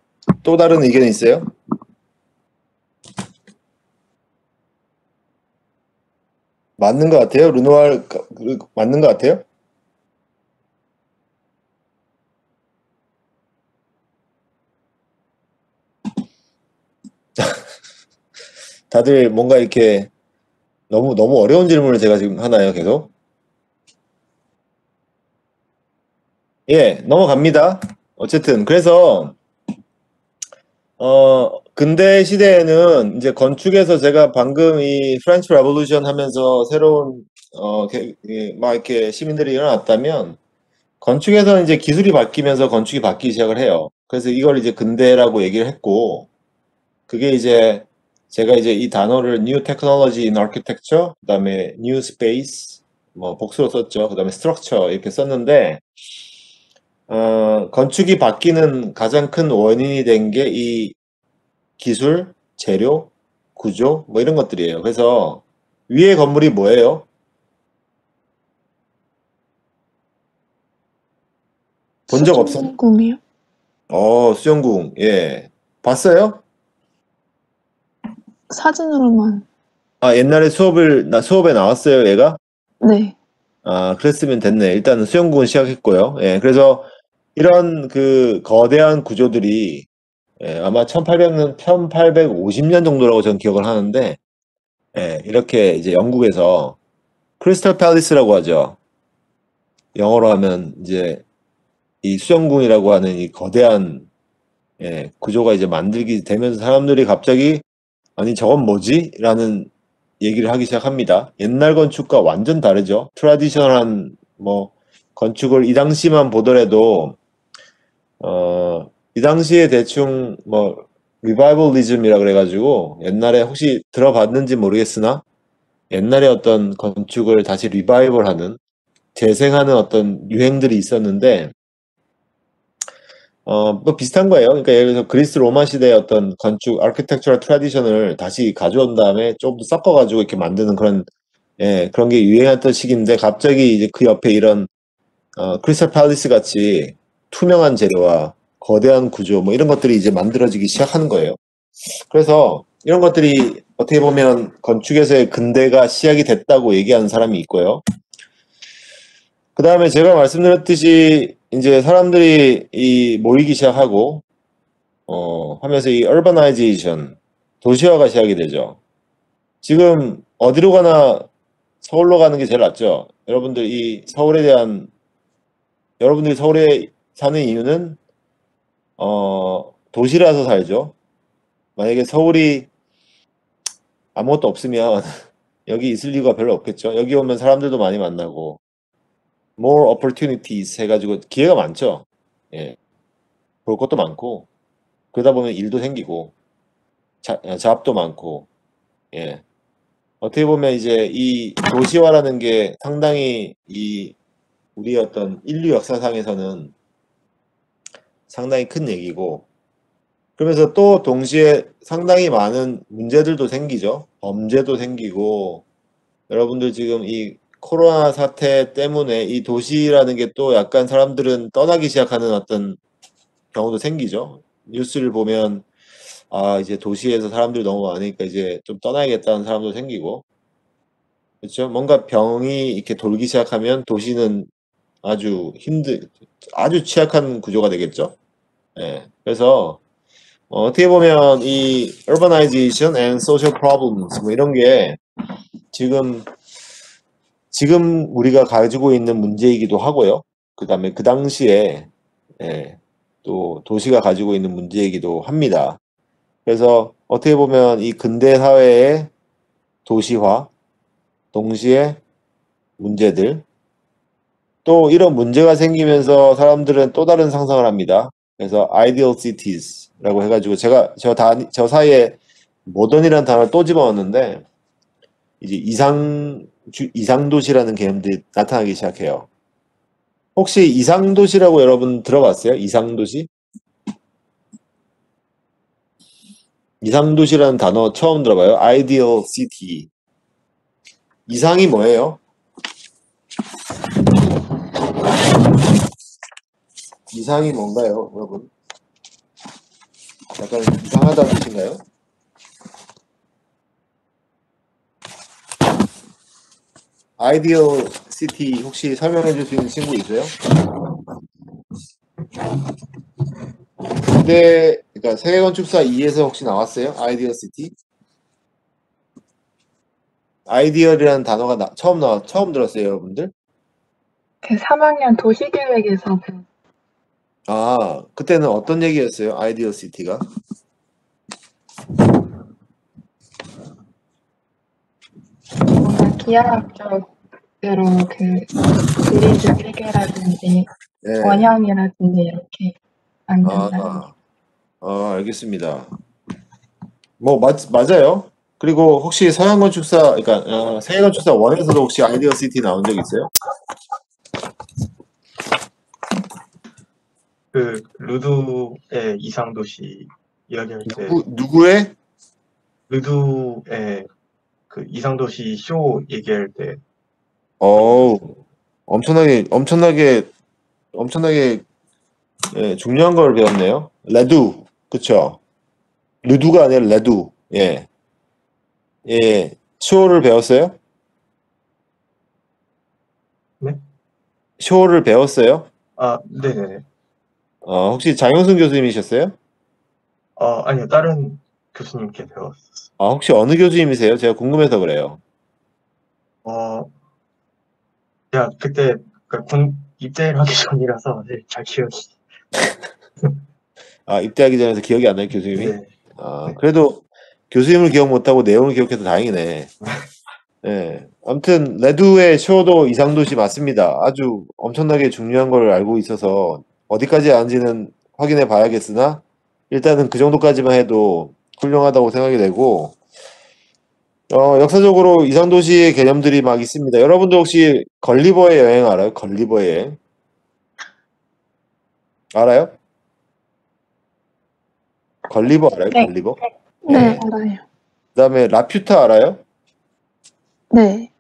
또 다른 의견 있어요? 맞는 것 같아요? 르누아르 맞는 것 같아요? 다들 뭔가 이렇게 너무 어려운 질문을 제가 지금 하나요, 계속? 예, 넘어갑니다. 어쨌든 그래서 근대 시대에는 이제 건축에서 제가 방금 이 프렌치 레볼루션 하면서 새로운 막 이렇게 시민들이 일어났다면 건축에서 이제 기술이 바뀌면서 건축이 바뀌기 시작을 해요. 그래서 이걸 이제 근대라고 얘기를 했고 그게 이제 제가 이제 이 단어를 New Technology in Architecture, 그다음에 New Space 뭐 복수로 썼죠. 그다음에 Structure 이렇게 썼는데 건축이 바뀌는 가장 큰 원인이 된 게 이 기술, 재료, 구조 뭐 이런 것들이에요. 그래서 위에 건물이 뭐예요? 본 적 없어요? 수중궁이요? 수영궁. 예. 봤어요? 사진으로만. 아, 옛날에 수업에 나왔어요, 얘가? 네. 아, 그랬으면 됐네. 일단은 수영궁은 시작했고요. 예. 그래서 이런 그 거대한 구조들이 아마 1850년 정도라고 저는 기억을 하는데 이렇게 이제 영국에서 크리스탈 팰리스라고 하죠. 영어로 하면 이제 이 수영궁이라고 하는 이 거대한 구조가 이제 만들게 되면서 사람들이 갑자기 아니 저건 뭐지? 라는 얘기를 하기 시작합니다. 옛날 건축과 완전 다르죠. 트라디셔널한 뭐 건축을 이 당시만 보더라도 이 당시에 대충 뭐 리바이벌리즘이라 그래가지고 옛날에 혹시 들어봤는지 모르겠으나 옛날에 어떤 건축을 다시 리바이벌하는 재생하는 어떤 유행들이 있었는데 뭐 비슷한 거예요. 그러니까 예를 들어서 그리스 로마 시대의 어떤 건축 아키텍처럴 트라디션을 다시 가져온 다음에 조금 더 섞어가지고 이렇게 만드는 그런 그런 게 유행했던 시기인데 갑자기 이제 그 옆에 이런 크리스탈 팔리스 같이 투명한 재료와 거대한 구조 뭐 이런 것들이 이제 만들어지기 시작하는 거예요. 그래서 이런 것들이 어떻게 보면 건축에서의 근대가 시작이 됐다고 얘기하는 사람이 있고요. 그 다음에 제가 말씀드렸듯이 이제 사람들이 모이기 시작하고 하면서 이 urbanization 도시화가 시작이 되죠. 지금 어디로 가나 서울로 가는 게 제일 낫죠. 여러분들이 서울에 사는 이유는 도시라서 살죠. 만약에 서울이 아무것도 없으면 여기 있을 이유가 별로 없겠죠. 여기 오면 사람들도 많이 만나고 more opportunities 해가지고 기회가 많죠. 예, 볼 것도 많고 그러다 보면 일도 생기고 잡도 많고 예. 어떻게 보면 이제 이 도시화라는 게 상당히 우리 어떤 인류 역사상에서는 상당히 큰 얘기고 그러면서 또 동시에 상당히 많은 문제들도 생기죠. 범죄도 생기고 여러분들 지금 이 코로나 사태 때문에 이 도시라는 게 또 약간 사람들은 떠나기 시작하는 어떤 경우도 생기죠. 뉴스를 보면 이제 도시에서 사람들이 너무 많으니까 이제 좀 떠나야겠다는 사람도 생기고 그렇죠. 뭔가 병이 이렇게 돌기 시작하면 도시는 아주 취약한 구조가 되겠죠. 예. 그래서 어떻게 보면 이 urbanization and social problems 뭐 이런 게 지금 우리가 가지고 있는 문제이기도 하고요. 그 다음에 그 당시에 또 도시가 가지고 있는 문제이기도 합니다. 그래서 어떻게 보면 이 근대 사회의 도시화 동시에 문제들 또 이런 문제가 생기면서 사람들은 또 다른 상상을 합니다. 그래서 ideal cities라고 해가지고 저 사이에 모던이라는 단어를 또 집어넣었는데 이제 이상도시라는 개념들이 나타나기 시작해요. 혹시 이상도시라고 여러분 들어봤어요? 이상도시? 이상도시라는 단어 처음 들어봐요. ideal city. 이상이 뭐예요? 이상이 뭔가요, 여러분? 약간 이상하다는 뜻인가요? 아이디어 시티 혹시 설명해 줄 수 있는 친구 있어요? 그러니까 세계건축사 2에서 혹시 나왔어요? 아이디어 시티? 아이디얼이라는 단어가 처음 들었어요, 여러분들? 그 3학년 도시계획에서 아, 그때는 어떤 얘기였어요? 아이디어 시티가? 뭔가 기하학적으로 그 그리드 설계라든지 네. 원형이라든지 이렇게 만든다는 아, 알겠습니다. 뭐, 맞아요. 그리고 혹시 서양건축사, 그러니까, 세계건축사 1에서도 혹시 아이디어 시티 나온 적 있어요? 그 루두의 이상도시 이야기할 때 누구의? 루두의 그 이상도시 쇼 얘기할 때 엄청나게 예, 중요한 걸 배웠네요. 레두, 그쵸? 루두가 아니라 레두, 예. 예, 쇼를 배웠어요? 네? 쇼를 배웠어요? 네네네. 혹시 장영순 교수님이셨어요? 아니요, 다른 교수님께 배웠어요. 혹시 어느 교수님이세요? 제가 궁금해서 그래요. 제가 그때 입대를 하기 전이라서 잘 기억이. 입대하기 전에서 기억이 안 나요, 교수님이? 네. 그래도 교수님을 기억 못하고 내용을 기억해서 다행이네. 예. 아무튼, 레두의 쇼도 이상도시 맞습니다. 아주 엄청나게 중요한 걸 알고 있어서 어디까지 아는지는 확인해 봐야겠으나, 일단은 그 정도까지만 해도 훌륭하다고 생각이 되고, 역사적으로 이상도시의 개념들이 막 있습니다. 여러분도 혹시 걸리버의 여행 알아요? 걸리버의 여행? 알아요? 걸리버 알아요? 네. 걸리버? 네, 예. 알아요. 그 다음에 라퓨타 알아요? 네.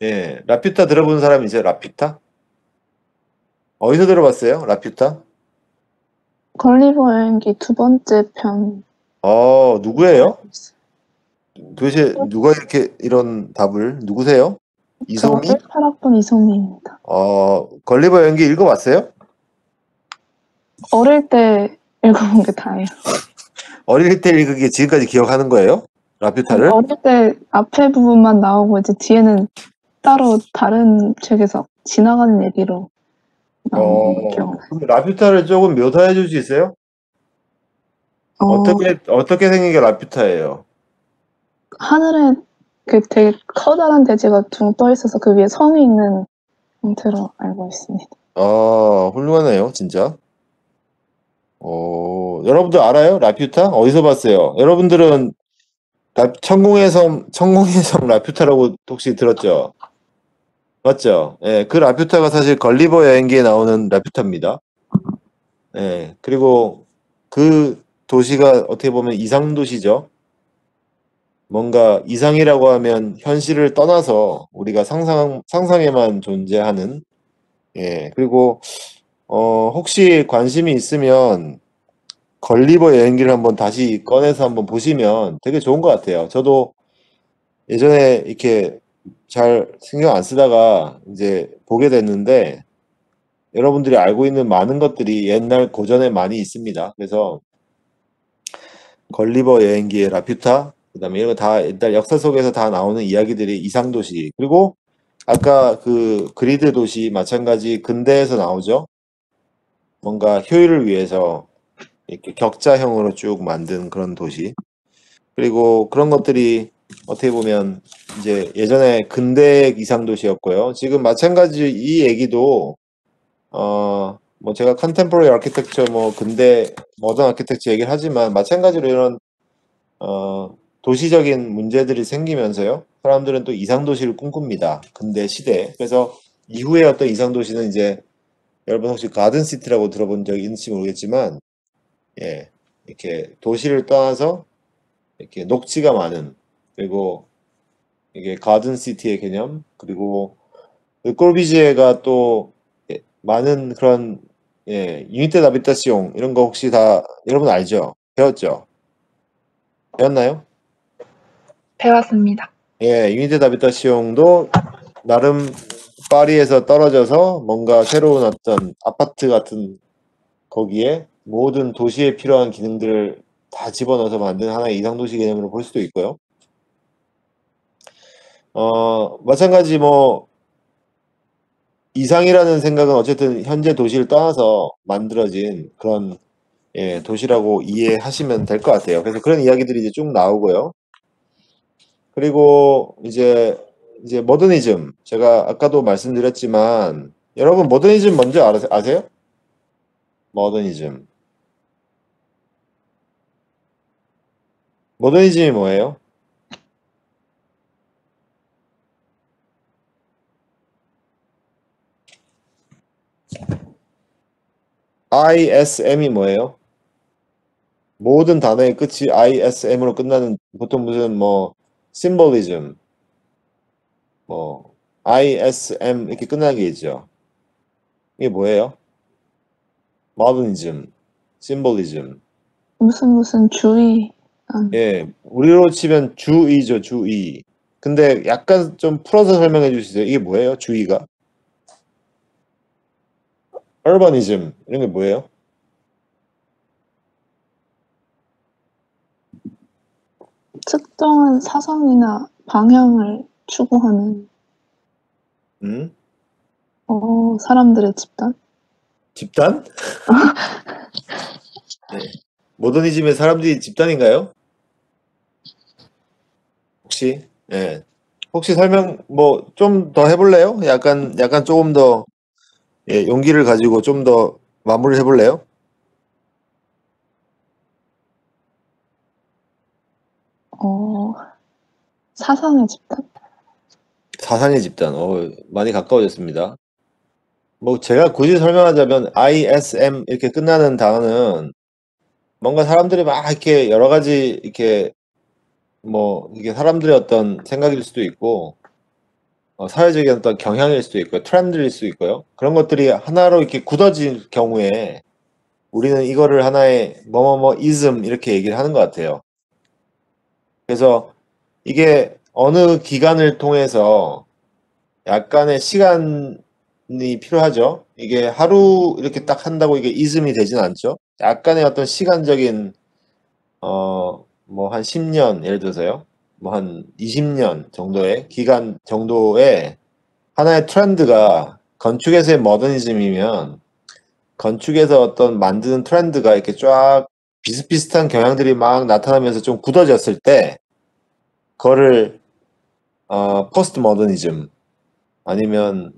예. 라퓨타 들어본 사람 있어요? 라퓨타? 어디서 들어봤어요? 라퓨타? 걸리버 여행기 2번째 편. 누구예요? 도대체 누가 이렇게 이런 답을? 누구세요? 저 이소미? 18학번 이소미입니다. 걸리버 연기 읽어봤어요? 어릴 때 읽어본 게 다예요. 어릴 때 읽은 지금까지 기억하는 거예요? 라퓨타를? 어릴 때 앞에 부분만 나오고 이제 뒤에는 따로 다른 책에서 지나가는 얘기로 나오는 거 기억나요. 그럼 라퓨타를 조금 묘사해 줄 수 있어요? 어떻게 생긴 게 라퓨타예요? 하늘에 그 되게 커다란 대지가 둥 떠 있어서 그 위에 성이 있는 형태로 알고 있습니다. 훌륭하네요, 진짜. 여러분들 알아요? 라퓨타? 어디서 봤어요? 여러분들은 천공의 섬 라퓨타라고 혹시 들었죠? 맞죠? 예, 그 라퓨타가 사실 걸리버 여행기에 나오는 라퓨타입니다. 예, 그리고 그 도시가 어떻게 보면 이상도시죠. 뭔가 이상이라고 하면 현실을 떠나서 우리가 상상에만 존재하는, 예, 그리고, 혹시 관심이 있으면 걸리버 여행기를 한번 다시 꺼내서 한번 보시면 되게 좋은 것 같아요. 저도 예전에 이렇게 잘 신경 안 쓰다가 이제 보게 됐는데, 여러분들이 알고 있는 많은 것들이 옛날 고전에 많이 있습니다. 그래서 걸리버 여행기의 라퓨타, 그다음에 이런 거 다 일단 역사 속에서 다 나오는 이야기들이 이상도시, 그리고 아까 그 그리드 도시 마찬가지 근대에서 나오죠. 뭔가 효율을 위해서 이렇게 격자형으로 쭉 만든 그런 도시. 그리고 그런 것들이 어떻게 보면 이제 예전에 근대 이상도시였고요. 지금 마찬가지 이 얘기도 뭐 제가 컨템포러리 아키텍처 뭐 근대 모던 아키텍처 얘기를 하지만 마찬가지로 이런 도시적인 문제들이 생기면서요. 사람들은 또 이상도시를 꿈꿉니다. 근대 시대에. 그래서 이후에 어떤 이상도시는 이제 여러분 혹시 가든시티라고 들어본 적이 있는지 모르겠지만 예, 이렇게 도시를 떠나서 이렇게 녹지가 많은, 그리고 이게 가든시티의 개념, 그리고 꼴비지에가 또 많은 그런 유니테 다비타시옹 이런 거 혹시 다 여러분 알죠? 배웠죠? 배웠나요? 배웠습니다. 예, 유니테 다비타시옹도 나름 파리에서 떨어져서 뭔가 새로운 어떤 아파트 같은 거기에 모든 도시에 필요한 기능들을 다 집어넣어서 만든 하나의 이상도시 개념으로 볼 수도 있고요. 마찬가지 뭐 이상이라는 생각은 어쨌든 현재 도시를 떠나서 만들어진 그런 예, 도시라고 이해하시면 될 것 같아요. 그래서 그런 이야기들이 이제 쭉 나오고요. 그리고 이제 모더니즘 제가 아까도 말씀드렸지만 여러분 모더니즘 뭔지 아세요? 모더니즘이 뭐예요? ISM이 뭐예요? 모든 단어의 끝이 ISM으로 끝나는 보통 무슨 뭐 심볼리즘 뭐 ISM 이렇게 끝나는 게 있죠. 이게 뭐예요? 모더니즘, 심볼리즘. 무슨 주의. 예, 우리로 치면 주의죠, 주의. 근데 약간 좀 풀어서 설명해 주시죠. 이게 뭐예요? 주의가? urbanism 이런 게 뭐예요? 특정한 사상이나 방향을 추구하는 사람들의 집단? 집단? 네. 모더니즘의 사람들이 집단인가요? 혹시? 예. 혹시 설명 뭐 좀 더 해볼래요? 약간 조금 더 예, 용기를 가지고 좀 더 마무리를 해볼래요? 사상의 집단? 사상의 집단. 많이 가까워졌습니다. 뭐 제가 굳이 설명하자면 ISM 이렇게 끝나는 단어는 뭔가 사람들이 막 이렇게 여러 가지 이렇게 뭐 이게 사람들의 어떤 생각일 수도 있고 사회적인 어떤 경향일 수도 있고요. 트렌드일 수도 있고요. 그런 것들이 하나로 이렇게 굳어질 경우에 우리는 이거를 하나의 뭐뭐뭐 이즘 이렇게 얘기를 하는 것 같아요. 그래서 이게 어느 기간을 통해서 약간의 시간이 필요하죠. 이게 하루 이렇게 딱 한다고 이게 이즘이 되진 않죠. 약간의 어떤 시간적인 뭐 한 10년 예를 들어서요. 뭐 한 20년 정도의 기간 정도의 하나의 트렌드가 건축에서의 모더니즘이면 건축에서 어떤 만드는 트렌드가 이렇게 쫙 비슷비슷한 경향들이 막 나타나면서 좀 굳어졌을 때 그거를 포스트 모더니즘 아니면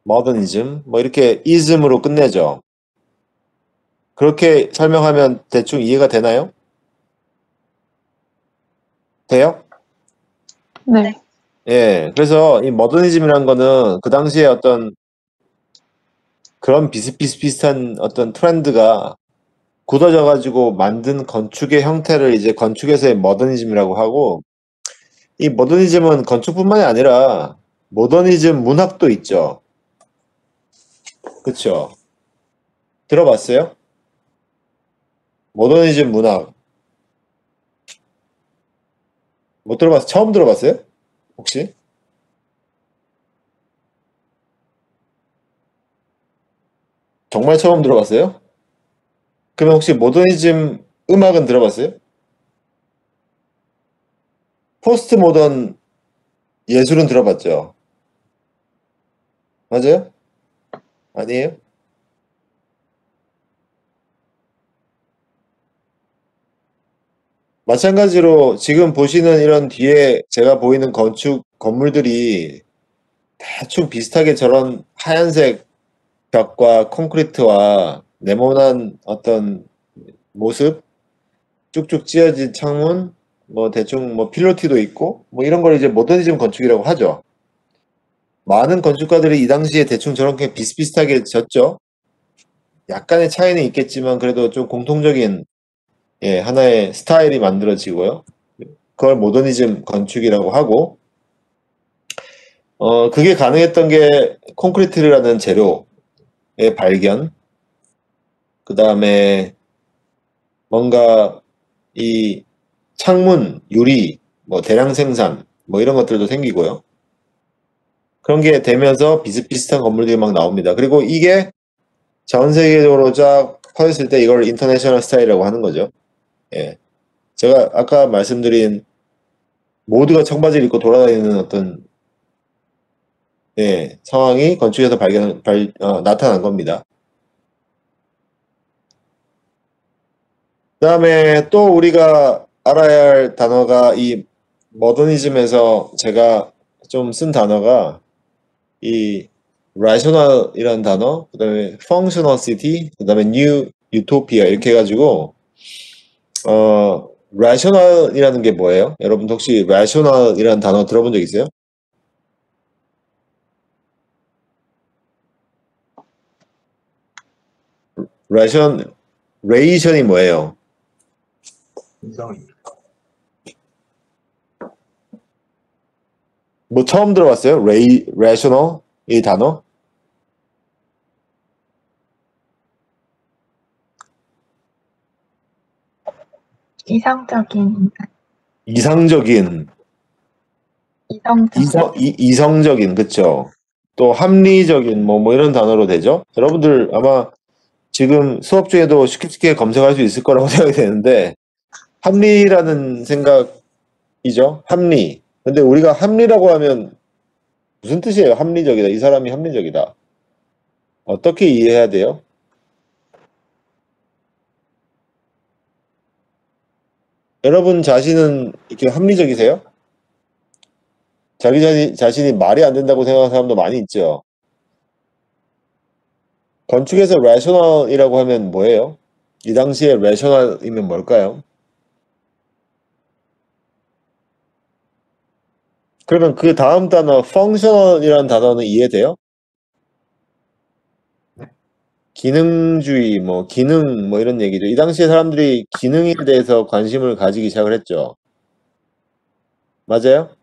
모더니즘 뭐 이렇게 이즘으로 끝내죠. 그렇게 설명하면 대충 이해가 되나요? 돼요? 네. 예. 그래서 이 모더니즘이라는 거는 그 당시에 어떤 그런 비슷비슷한 어떤 트렌드가 굳어져 가지고 만든 건축의 형태를 이제 건축에서의 모더니즘이라고 하고 이 모더니즘은 건축뿐만이 아니라 모더니즘 문학도 있죠. 그쵸? 들어봤어요? 모더니즘 문학. 못 들어봤어요? 처음 들어봤어요? 혹시? 정말 처음 들어봤어요? 그러면 혹시 모더니즘 음악은 들어봤어요? 포스트 모던 예술은 들어봤죠? 맞아요? 아니에요? 마찬가지로 지금 보시는 이런 뒤에 제가 보이는 건축 건물들이 대충 비슷하게 저런 하얀색 벽과 콘크리트와 네모난 어떤 모습, 쭉쭉 찌어진 창문, 뭐 대충 뭐 필로티도 있고 뭐 이런 걸 이제 모더니즘 건축이라고 하죠. 많은 건축가들이 이 당시에 대충 저렇게 비슷비슷하게 졌죠. 약간의 차이는 있겠지만 그래도 좀 공통적인 예, 하나의 스타일이 만들어지고요. 그걸 모더니즘 건축이라고 하고 그게 가능했던 게 콘크리트라는 재료의 발견, 그 다음에 뭔가 이 창문, 유리, 뭐 대량 생산, 뭐 이런 것들도 생기고요. 그런 게 되면서 비슷비슷한 건물들이 막 나옵니다. 그리고 이게 전 세계적으로 쫙 퍼졌을 때 이걸 인터내셔널 스타일이라고 하는 거죠. 예. 제가 아까 말씀드린 모두가 청바지를 입고 돌아다니는 어떤 예, 상황이 건축에서 나타난 겁니다. 그 다음에 또 우리가 알아야 할 단어가 이 모더니즘에서 제가 좀 쓴 단어가 이 rational이라는 단어, 그 다음에 functional city, 그 다음에 new utopia 이렇게 해가지고 rational이라는 게 뭐예요? 여러분 혹시 rational이라는 단어 들어본 적 있어요? ration이 뭐예요? 이상입니다. 뭐 처음 들어봤어요? rational 이 단어? 이상적인, 이상적인, 이성적인. 이성적인, 그쵸? 또 합리적인, 뭐 이런 단어로 되죠? 여러분들 아마 지금 수업 중에도 쉽게 검색할 수 있을 거라고 생각이 되는데, 합리라는 생각이죠? 합리. 근데 우리가 합리라고 하면 무슨 뜻이에요? 합리적이다. 이 사람이 합리적이다. 어떻게 이해해야 돼요? 여러분 자신은 이렇게 합리적이세요? 자기 자신이 말이 안 된다고 생각하는 사람도 많이 있죠. 건축에서 rational이라고 하면 뭐예요? 이 당시에 rational이면 뭘까요? 그러면 그 다음 단어 functional이라는 단어는 이해돼요? 기능주의, 뭐 기능, 뭐 이런 얘기죠. 이 당시에 사람들이 기능에 대해서 관심을 가지기 시작을 했죠. 맞아요?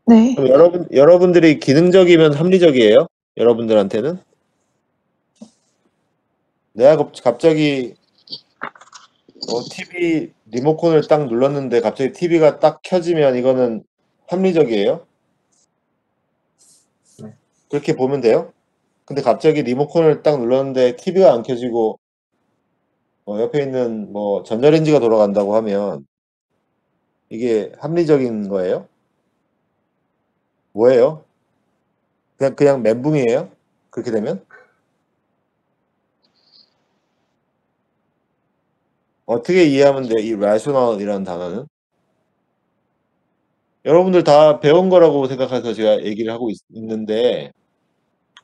네. 그럼 여러분들이 기능적이면 합리적이에요? 여러분들한테는? 내가 갑자기 TV 리모컨을 딱 눌렀는데 갑자기 TV가 딱 켜지면 이거는 합리적이에요? 네. 그렇게 보면 돼요? 근데 갑자기 리모컨을 딱 눌렀는데 TV가 안 켜지고 옆에 있는 뭐 전자레인지가 돌아간다고 하면 이게 합리적인 거예요? 뭐예요? 그냥 멘붕이에요? 그렇게 되면? 어떻게 이해하면 돼요? 이 rational이라는 단어는? 여러분들 다 배운 거라고 생각해서 제가 얘기를 하고 있는데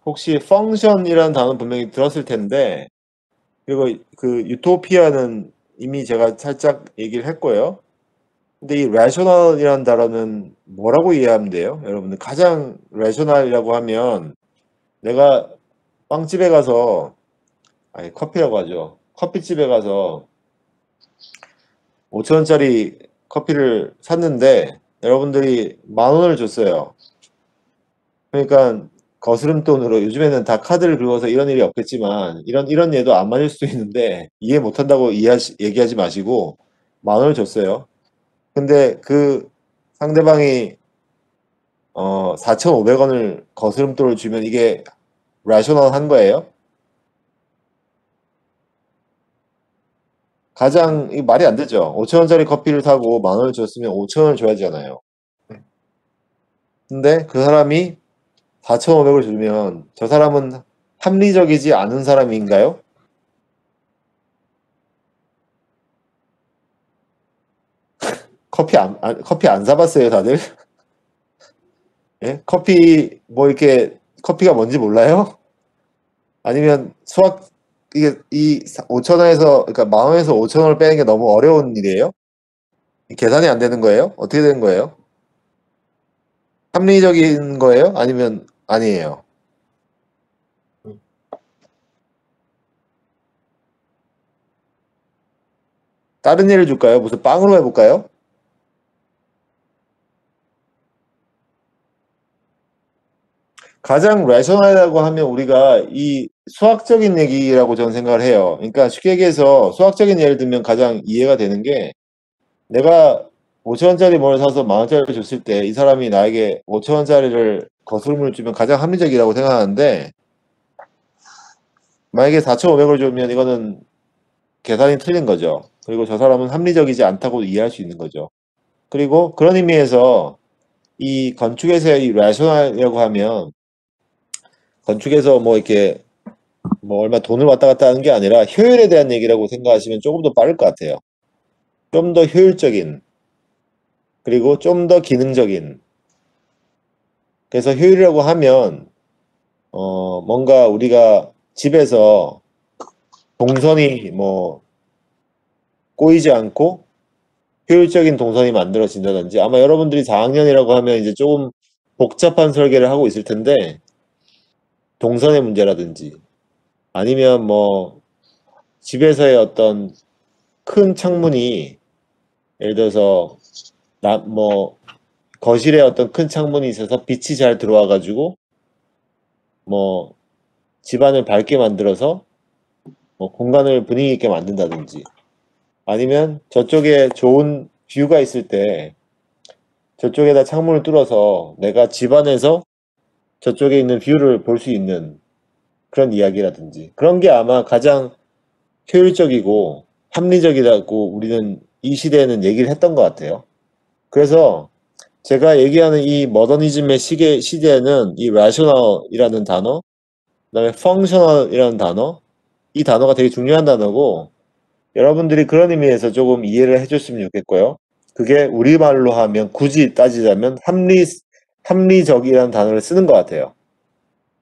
혹시 function이라는 단어 분명히 들었을 텐데 그리고 그 유토피아는 이미 제가 살짝 얘기를 했고요. 근데 이 rational이라는 단어는 뭐라고 이해하면 돼요? 여러분들 가장 rational이라고 하면 내가 빵집에 가서 아니 커피라고 하죠. 커피집에 가서 5,000원짜리 커피를 샀는데 여러분들이 10,000원을 줬어요. 그러니까 거스름돈으로 요즘에는 다 카드를 긁어서 이런 일이 없겠지만 이런 예도 안 맞을 수도 있는데 이해 못한다고 얘기하지 마시고 10,000원을 줬어요. 근데 그 상대방이 4,500원을 거스름돈을 주면 이게 rational한 거예요? 가장 이 말이 안 되죠. 5,000원짜리 커피를 사고 10,000원을 줬으면 5,000원을 줘야잖아요. 근데 그 사람이 4,500을 주면 저 사람은 합리적이지 않은 사람인가요? 커피 안 사봤어요, 다들? 예? 커피, 뭐 이렇게, 커피가 뭔지 몰라요? 아니면 이게, 5,000원에서, 그러니까 10,000원에서 5,000원을 빼는 게 너무 어려운 일이에요? 계산이 안 되는 거예요? 어떻게 되는 거예요? 합리적인 거예요? 아니면 아니에요? 다른 예를 줄까요? 무슨 빵으로 해볼까요? 가장 레셔널하다고 하면 우리가 이 수학적인 얘기라고 저는 생각을 해요. 그러니까 쉽게 얘기해서 수학적인 예를 들면 가장 이해가 되는 게 내가 5,000원짜리 뭘 사서 10,000원짜리를 줬을 때 이 사람이 나에게 5,000원짜리를 거스름을 주면 가장 합리적이라고 생각하는데 만약에 4,500을 주면 이거는 계산이 틀린 거죠. 그리고 저 사람은 합리적이지 않다고 이해할 수 있는 거죠. 그리고 그런 의미에서 이 건축에서의 이 레셔널이라고 하면 건축에서 뭐 이렇게 뭐 얼마 돈을 왔다 갔다 하는 게 아니라 효율에 대한 얘기라고 생각하시면 조금 더 빠를 것 같아요. 좀 더 효율적인, 그리고 좀 더 기능적인. 그래서 효율이라고 하면 뭔가 우리가 집에서 동선이 뭐 꼬이지 않고 효율적인 동선이 만들어진다든지, 아마 여러분들이 4학년이라고 하면 이제 조금 복잡한 설계를 하고 있을 텐데, 동선의 문제라든지 아니면 뭐 집에서의 어떤 큰 창문이, 예를 들어서 뭐 거실에 어떤 큰 창문이 있어서 빛이 잘 들어와 가지고 뭐 집안을 밝게 만들어서 뭐 공간을 분위기 있게 만든다든지, 아니면 저쪽에 좋은 뷰가 있을 때 저쪽에다 창문을 뚫어서 내가 집안에서 저쪽에 있는 뷰를 볼 수 있는 그런 이야기라든지, 그런 게 아마 가장 효율적이고 합리적이라고 우리는 이 시대에는 얘기를 했던 것 같아요. 그래서 제가 얘기하는 이 모더니즘의 시대에는 이 rational이라는 단어, 그다음에 functional이라는 단어, 이 단어가 되게 중요한 단어고, 여러분들이 그런 의미에서 조금 이해를 해줬으면 좋겠고요. 그게 우리말로 하면, 굳이 따지자면 합리적이라는 단어를 쓰는 것 같아요.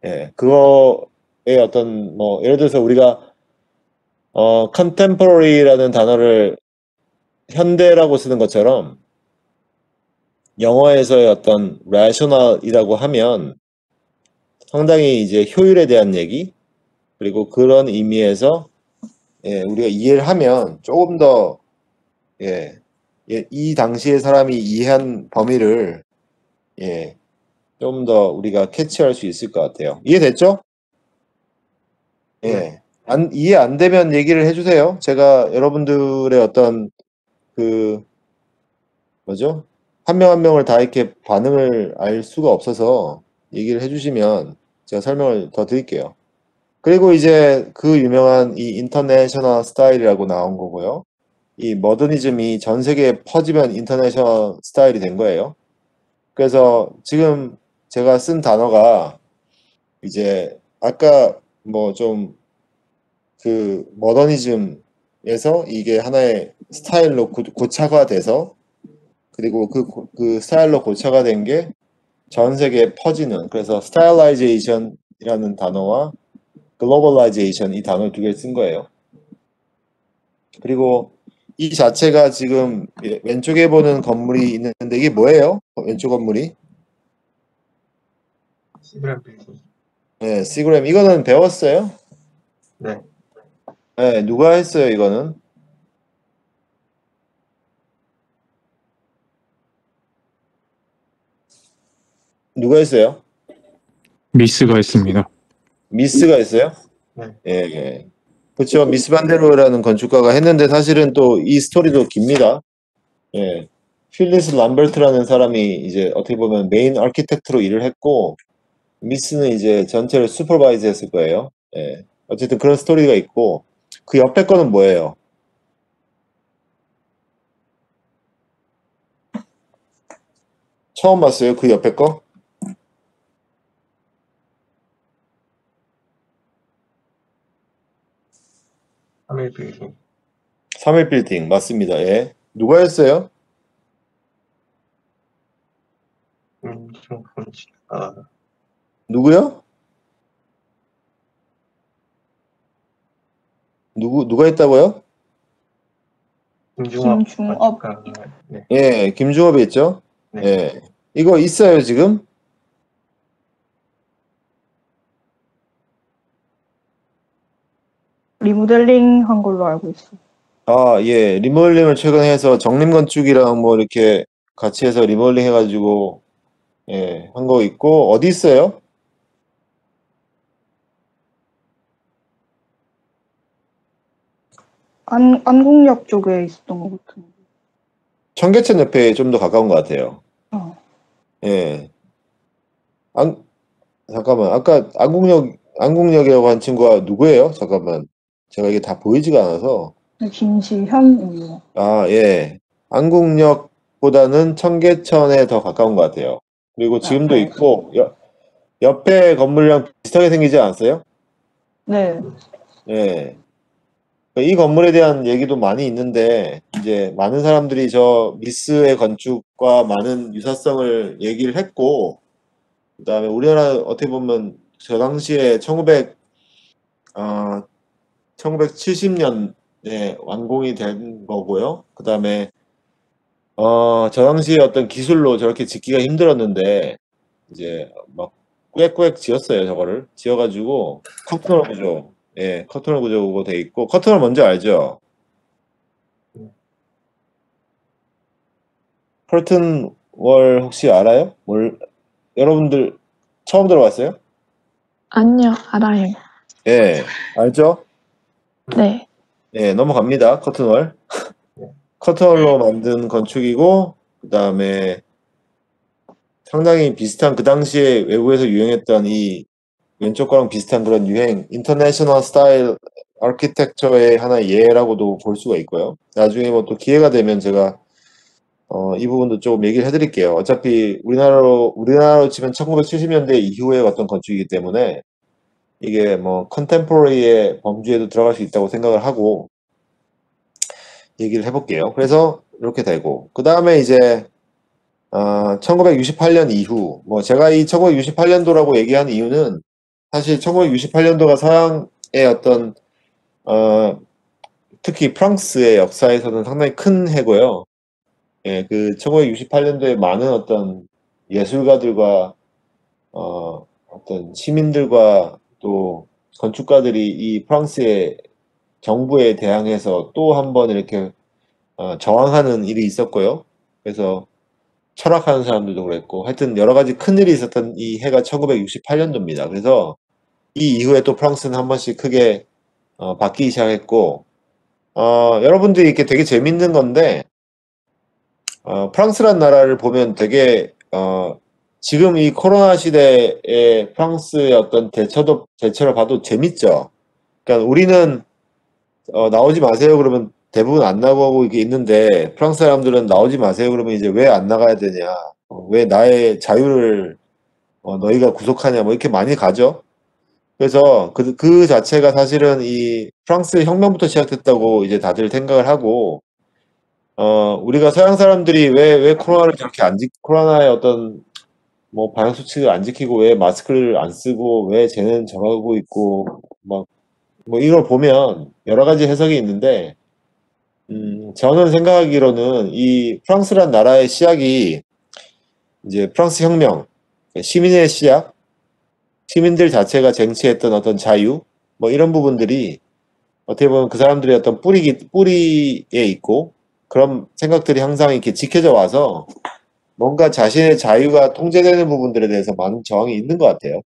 예, 그거의 어떤 뭐 예를 들어서 우리가 contemporary라는 단어를 현대라고 쓰는 것처럼, 영어에서의 어떤 rational이라고 하면 상당히 이제 효율에 대한 얘기, 그리고 그런 의미에서 우리가 이해를 하면 조금 더 이 당시의 사람이 이해한 범위를 좀 더 우리가 캐치할 수 있을 것 같아요. 이해됐죠? 이해 안 되면 얘기를 해주세요. 제가 여러분들의 어떤 뭐죠? 한 명 한 명을 다 이렇게 반응을 알 수가 없어서 얘기를 해주시면 제가 설명을 더 드릴게요. 그리고 이제 그 유명한 이 인터내셔널 스타일이라고 나온 거고요. 이 모더니즘이 전 세계에 퍼지면 인터내셔널 스타일이 된 거예요. 그래서 지금 제가 쓴 단어가 이제 아까 뭐 좀 그 모더니즘에서 이게 하나의 스타일로 고착화돼서, 그리고 그 스타일로 고착화된 게 전 세계에 퍼지는, 그래서 스타일라이제이션이라는 단어와 글로벌라이제이션, 이 단어 두 개를 쓴 거예요. 그리고 이 자체가 지금 왼쪽에 보는 건물이 있는데 이게 뭐예요? 왼쪽 건물이? 시그램 빌딩. 네, 시그램. 이거는 배웠어요? 네. 네, 누가 했어요, 이거는? 누가 했어요? 미스가 있습니다. 미스가 했어요? 네. 예. 그렇죠. 미스 반데로라는 건축가가 했는데, 사실은 또 이 스토리도 깁니다. 예. 필리스 람버트라는 사람이 이제 어떻게 보면 메인 아키텍트로 일을 했고, 미스는 이제 전체를 슈퍼바이즈 했을 거예요. 예. 어쨌든 그런 스토리가 있고, 그 옆에 거는 뭐예요? 처음 봤어요? 그 옆에 거? 3일 빌딩. 3일 빌딩. 맞습니다. 예. 누가 했어요? 건축. 누구요? 누가 했다고요? 김중업 김중업. 건축가. 네. 예, 김중업이 했죠? 네. 예. 이거 있어요, 지금? 리모델링 한 걸로 알고 있어. 아, 예. 리모델링을 최근에 해서 정림건축이랑 뭐 이렇게 같이 해서 리모델링 해가지고, 예, 한 거 있고, 어디 있어요? 안국역 쪽에 있었던 것 같은데. 청계천 옆에 좀 더 가까운 것 같아요. 예. 잠깐만. 아까 안국역이라고 한 친구가 누구예요? 잠깐만. 제가 이게 다 보이지가 않아서. 김시현 의원. 아, 예. 안국역보다는 청계천에 더 가까운 것 같아요. 그리고 지금도 네. 있고, 옆에 건물이랑 비슷하게 생기지 않았어요? 네. 예. 이 건물에 대한 얘기도 많이 있는데, 이제 많은 사람들이 저 미스의 건축과 많은 유사성을 얘기를 했고, 그 다음에 우리나라 어떻게 보면 저 당시에 1970년에 완공이 된 거고요. 그 다음에, 저 당시에 어떤 기술로 저렇게 짓기가 힘들었는데, 이제 막 꾸역꾸역 지었어요, 저거를. 지어가지고, 커튼홀 구조. 예, 커튼홀 구조로 돼 있고, 커튼홀 뭔지 알죠? 커튼 월 혹시 알아요? 여러분들 처음 들어봤어요? 아니요, 알아요. 예, 알죠? 네. 예, 넘어갑니다. 커튼월. 커튼월로 만든 건축이고, 그 다음에 상당히 비슷한, 그 당시에 외국에서 유행했던 이 왼쪽 거랑 비슷한 그런 유행, 인터내셔널 스타일 아키텍처의 하나의 예라고도 볼 수가 있고요. 나중에 뭐 또 기회가 되면 제가 이 부분도 조금 얘기를 해드릴게요. 어차피 우리나라로 치면 1970년대 이후의 어떤 건축이기 때문에 이게 뭐 컨템포러리의 범주에도 들어갈 수 있다고 생각을 하고 얘기를 해볼게요. 그래서 이렇게 되고 그 다음에 이제 1968년 이후 뭐 제가 이 1968년도라고 얘기한 이유는 사실 1968년도가 서양의 어떤 특히 프랑스의 역사에서는 상당히 큰 해고요. 예, 그 1968년도에 많은 어떤 예술가들과 어떤 시민들과 또 건축가들이 이 프랑스의 정부에 대항해서 또 한 번 이렇게 저항하는 일이 있었고요. 그래서 철학하는 사람들도 그랬고 하여튼 여러 가지 큰 일이 있었던 이 해가 1968년도입니다. 그래서 이 이후에 또 프랑스는 한 번씩 크게 바뀌기 시작했고 여러분들이 이렇게 되게 재밌는 건데 프랑스란 나라를 보면 되게 지금 이 코로나 시대에 프랑스의 어떤 대처를 봐도 재밌죠. 그러니까 우리는 나오지 마세요 그러면 대부분 안 나가고 이게 있는데 프랑스 사람들은 나오지 마세요 그러면 이제 왜 안 나가야 되냐, 왜 나의 자유를 너희가 구속하냐, 뭐 이렇게 많이 가죠. 그래서 그 자체가 사실은 이 프랑스 혁명부터 시작됐다고 이제 다들 생각을 하고 우리가 서양 사람들이 왜 코로나를 저렇게 코로나의 어떤 뭐 방역 수칙을 안 지키고 왜 마스크를 안 쓰고 왜 쟤는 저러고 있고 막 뭐 이걸 보면 여러 가지 해석이 있는데 저는 생각하기로는 이 프랑스란 나라의 시작이 이제 프랑스 혁명, 시민의 시작, 시민들 자체가 쟁취했던 어떤 자유, 뭐 이런 부분들이 어떻게 보면 그 사람들의 어떤 뿌리에 있고 그런 생각들이 항상 이렇게 지켜져 와서 뭔가 자신의 자유가 통제되는 부분들에 대해서 많은 저항이 있는 것 같아요.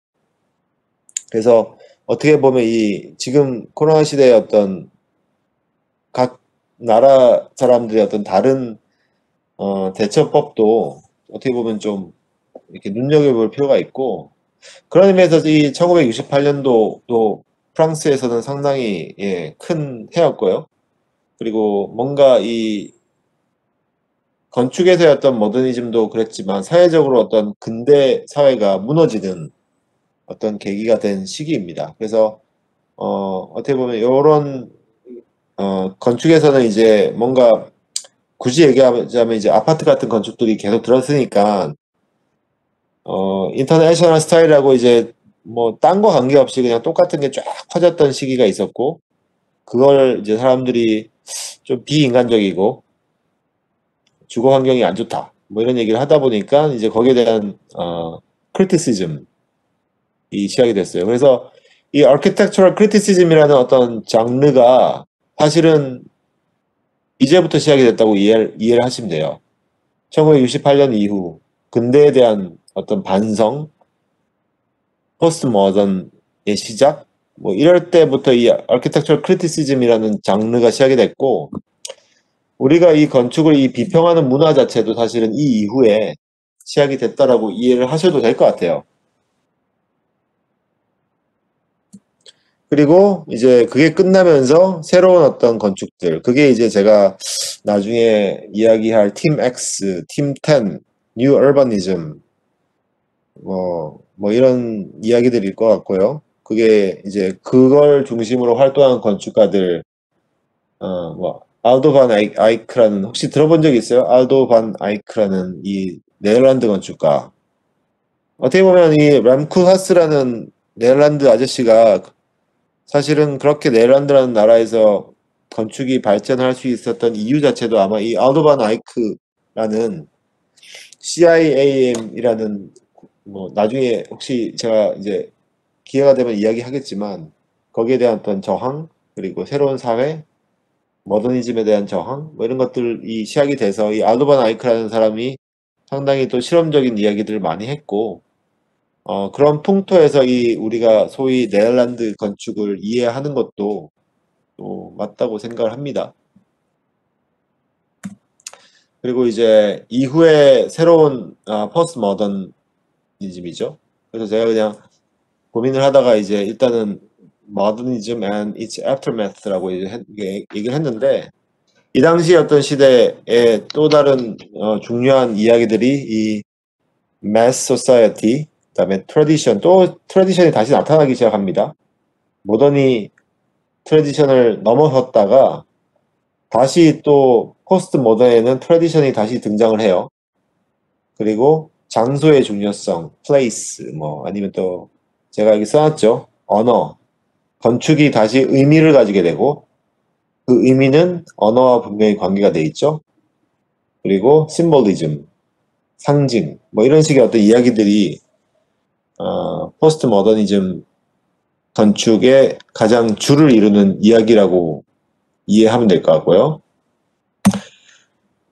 그래서 어떻게 보면 이 지금 코로나 시대의 어떤 각 나라 사람들의 어떤 다른 대처법도 어떻게 보면 좀 이렇게 눈여겨볼 필요가 있고 그런 의미에서 이 1968년도도 프랑스에서는 상당히 큰 해였고요. 그리고 뭔가 이 건축에서의 어떤 모더니즘도 그랬지만 사회적으로 어떤 근대 사회가 무너지는 어떤 계기가 된 시기입니다. 그래서 어떻게 보면 이런 건축에서는 이제 뭔가 굳이 얘기하자면 이제 아파트 같은 건축들이 계속 들었으니까 인터내셔널 스타일이라고 이제 뭐 딴 거 관계없이 그냥 똑같은 게 쫙 퍼졌던 시기가 있었고 그걸 이제 사람들이 좀 비인간적이고 주거 환경이 안 좋다 뭐 이런 얘기를 하다 보니까 이제 거기에 대한 크리티시즘이 시작이 됐어요. 그래서 이 아키텍처럴 크리티시즘이라는 어떤 장르가 사실은 이제부터 시작이 됐다고 이해를 하시면 돼요. 1968년 이후 근대에 대한 어떤 반성, 포스트 모던의 시작, 뭐 이럴 때부터 이 아키텍처럴 크리티시즘이라는 장르가 시작이 됐고 우리가 이 건축을 이 비평하는 문화 자체도 사실은 이 이후에 시작이 됐다라고 이해를 하셔도 될 것 같아요. 그리고 이제 그게 끝나면서 새로운 어떤 건축들, 그게 이제 제가 나중에 이야기할 팀 X, 팀 10, 뉴 얼버니즘, 뭐 이런 이야기들일 것 같고요. 그게 이제 그걸 중심으로 활동한 건축가들, 알도 반 아이크라는, 혹시 들어본 적 있어요? 알도 반 아이크라는 이 네덜란드 건축가. 어떻게 보면 이 람쿠하스라는 네덜란드 아저씨가 사실은 그렇게 네덜란드라는 나라에서 건축이 발전할 수 있었던 이유 자체도 아마 이 알도 반 아이크라는 CIAM이라는, 뭐 나중에 혹시 제가 이제 기회가 되면 이야기하겠지만 거기에 대한 어떤 저항, 그리고 새로운 사회, 모더니즘에 대한 저항, 뭐 이런 것들이 시작이 돼서 이 알도반 아이크라는 사람이 상당히 또 실험적인 이야기들을 많이 했고, 그런 풍토에서 이 우리가 소위 네덜란드 건축을 이해하는 것도 또 맞다고 생각을 합니다. 그리고 이제 이후에 새로운 포스트 모더니즘이죠. 그래서 제가 그냥 고민을 하다가 이제 일단은 Modernism and its Aftermath라고 이제 얘기를 했는데, 이 당시 어떤 시대의 또 다른 중요한 이야기들이 이 Mass Society, 그다음에 트래디션, 또 트래디션이 다시 나타나기 시작합니다. 모던이 트래디션을 넘어섰다가 다시 또 포스트 모던에는 트래디션이 다시 등장을 해요. 그리고 장소의 중요성, place, 뭐 아니면 또 제가 여기 써놨죠. 언어, 건축이 다시 의미를 가지게 되고, 그 의미는 언어와 분명히 관계가 돼 있죠. 그리고 심볼리즘, 상징, 뭐 이런 식의 어떤 이야기들이 포스트 모더니즘 건축의 가장 주를 이루는 이야기라고 이해하면 될 것 같고요.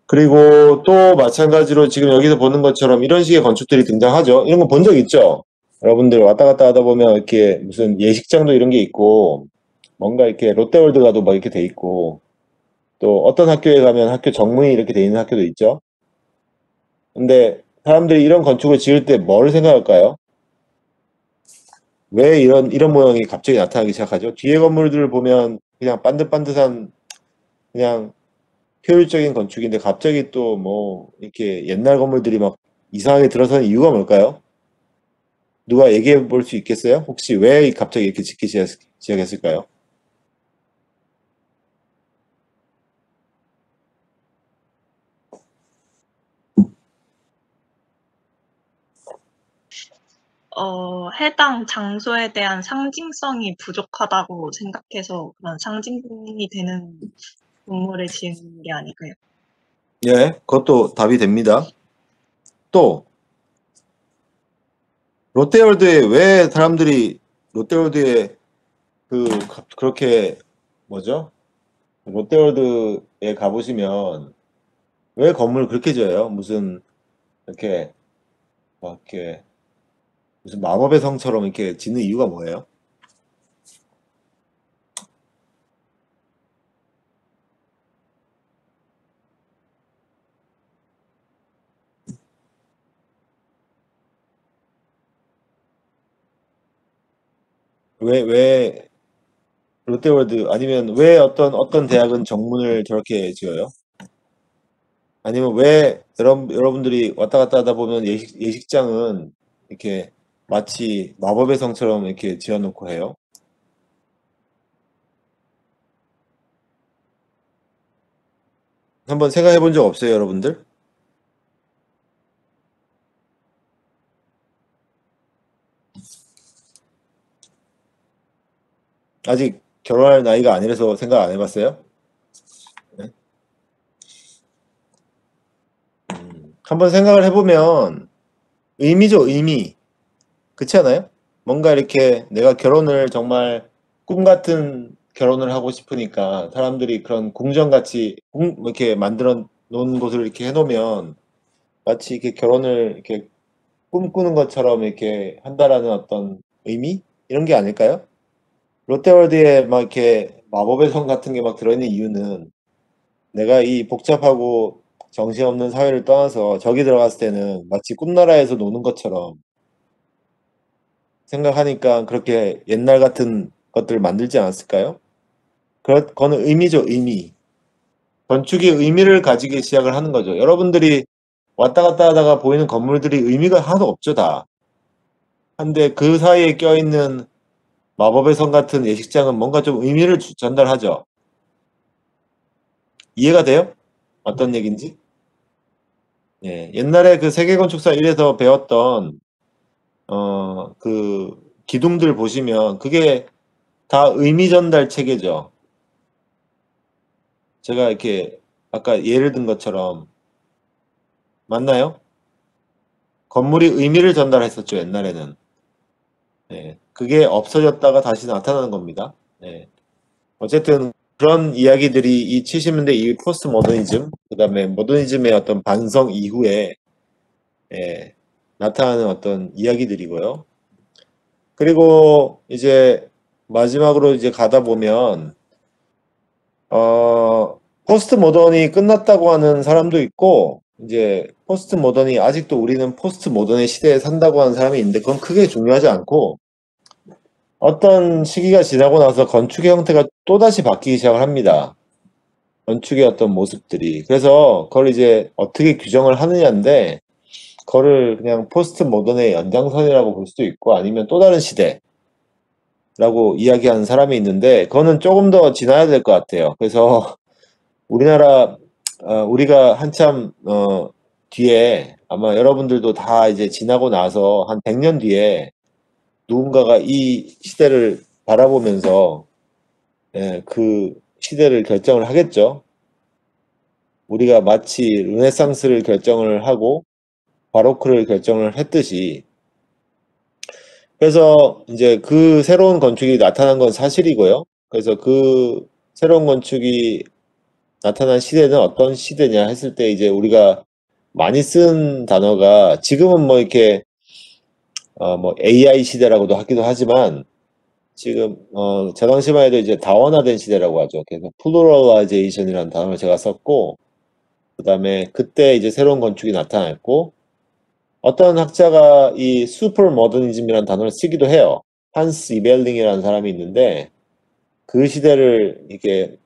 그리고 또 마찬가지로 지금 여기서 보는 것처럼 이런 식의 건축들이 등장하죠. 이런 거 본 적 있죠? 여러분들 왔다 갔다 하다 보면 이렇게 무슨 예식장도 이런 게 있고, 뭔가 이렇게 롯데월드 가도 막 이렇게 돼 있고, 또 어떤 학교에 가면 학교 정문이 이렇게 돼 있는 학교도 있죠. 근데 사람들이 이런 건축을 지을 때 뭘 생각할까요? 왜 이런 모형이 갑자기 나타나기 시작하죠? 뒤에 건물들을 보면 그냥 반듯반듯한 그냥 효율적인 건축인데 갑자기 또 뭐 이렇게 옛날 건물들이 막 이상하게 들어서는 이유가 뭘까요? 누가 얘기해 볼 수 있겠어요? 혹시 왜 갑자기 이렇게 짓기 시작했을까요? 해당 장소에 대한 상징성이 부족하다고 생각해서 그런 상징이 되는 건물을 지은 게 아닐까요? 예, 그것도 답이 됩니다. 또 롯데월드에 왜 사람들이 롯데월드에 그렇게 뭐죠? 롯데월드에 가보시면 왜 건물을 그렇게 지어요? 무슨 이렇게 막 이렇게 무슨 마법의 성처럼 이렇게 짓는 이유가 뭐예요? 왜 롯데월드 아니면 왜 어떤 대학은 정문을 저렇게 지어요? 아니면 왜 여러분들이 왔다 갔다 하다 보면 예식장은 이렇게 마치 마법의 성처럼 이렇게 지어놓고 해요? 한번 생각해 본 적 없어요, 여러분들? 아직 결혼할 나이가 아니라서 생각 안 해봤어요? 네? 한번 생각을 해보면 의미죠, 의미. 그렇지 않아요? 뭔가 이렇게 내가 결혼을 정말 꿈 같은 결혼을 하고 싶으니까 사람들이 그런 궁전같이 뭐 이렇게 만들어 놓은 곳을 이렇게 해놓으면 마치 이렇게 결혼을 이렇게 꿈꾸는 것처럼 이렇게 한다라는 어떤 의미? 이런 게 아닐까요? 롯데월드에 막 이렇게 마법의 성 같은 게 막 들어있는 이유는 내가 이 복잡하고 정신없는 사회를 떠나서 저기 들어갔을 때는 마치 꿈나라에서 노는 것처럼 생각하니까 그렇게 옛날 같은 것들을 만들지 않았을까요? 그거는 의미죠, 의미. 건축이 의미를 가지기 시작을 하는 거죠. 여러분들이 왔다 갔다 하다가 보이는 건물들이 의미가 하나도 없죠, 다. 한데 그 사이에 껴있는 마법의 성 같은 예식장은 뭔가 좀 의미를 전달하죠. 이해가 돼요? 어떤 얘기인지? 예, 옛날에 그 세계건축사 1에서 배웠던 그 기둥들 보시면 그게 다 의미 전달 체계죠. 제가 이렇게 아까 예를 든 것처럼 맞나요? 건물이 의미를 전달했었죠, 옛날에는. 예, 그게 없어졌다가 다시 나타나는 겁니다. 예. 어쨌든 그런 이야기들이 이 70년대 이 포스트 모더니즘, 그 다음에 모더니즘의 어떤 반성 이후에 예, 나타나는 어떤 이야기들이고요. 그리고 이제 마지막으로 이제 가다 보면 포스트 모던이 끝났다고 하는 사람도 있고 이제 포스트 모던이 아직도 우리는 포스트 모던의 시대에 산다고 하는 사람이 있는데 그건 크게 중요하지 않고 어떤 시기가 지나고 나서 건축의 형태가 또다시 바뀌기 시작을 합니다. 건축의 어떤 모습들이. 그래서 그걸 이제 어떻게 규정을 하느냐인데 그거를 그냥 포스트 모던의 연장선이라고 볼 수도 있고 아니면 또 다른 시대라고 이야기하는 사람이 있는데 그거는 조금 더 지나야 될 것 같아요. 그래서 우리나라 우리가 한참 뒤에 아마 여러분들도 다 이제 지나고 나서 한 100년 뒤에 누군가가 이 시대를 바라보면서 예, 그 시대를 결정을 하겠죠. 우리가 마치 르네상스를 결정을 하고 바로크를 결정을 했듯이 그래서 이제 그 새로운 건축이 나타난 건 사실이고요. 그래서 그 새로운 건축이 나타난 시대는 어떤 시대냐 했을 때 이제 우리가 많이 쓴 단어가 지금은 뭐 이렇게 뭐 AI 시대라고도 하기도 하지만 지금 저 당시만 해도 이제 다원화된 시대라고 하죠. 그래서 플루럴라이제이션이라는 단어를 제가 썼고 그 다음에 그때 이제 새로운 건축이 나타났고 어떤 학자가 이 슈퍼 모더니즘이라는 단어를 쓰기도 해요. 한스 이벨링이라는 사람이 있는데 그 시대를 이게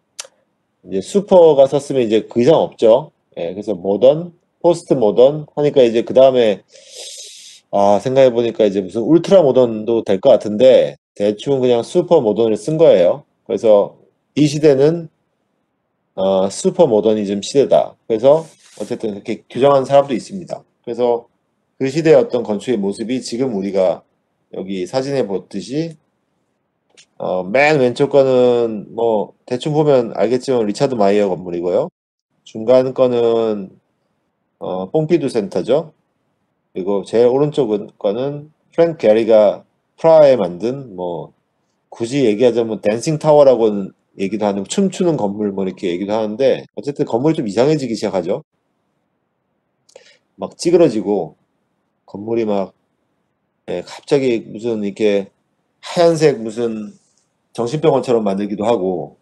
이제 슈퍼가 썼으면 이제 그 이상 없죠. 예, 그래서 모던, 포스트 모던 하니까 이제 그 다음에 생각해 보니까 이제 무슨 울트라 모던도 될 것 같은데 대충 그냥 슈퍼 모던을 쓴 거예요. 그래서 이 시대는 슈퍼 모더니즘 시대다. 그래서 어쨌든 그렇게 규정한 사람도 있습니다. 그래서 그 시대의 어떤 건축의 모습이 지금 우리가 여기 사진에 보듯이 맨 왼쪽 거는 뭐 대충 보면 알겠지만 리차드 마이어 건물이고요. 중간 거는 뽕피두 센터죠. 그리고 제일 오른쪽 거는 프랭크 게리가 프라하에 만든 뭐 굳이 얘기하자면 댄싱 타워라고는 얘기도 하는 춤추는 건물 뭐 이렇게 얘기도 하는데 어쨌든 건물이 좀 이상해지기 시작하죠. 막 찌그러지고 건물이 막 갑자기 무슨 이렇게 하얀색 무슨 정신병원처럼 만들기도 하고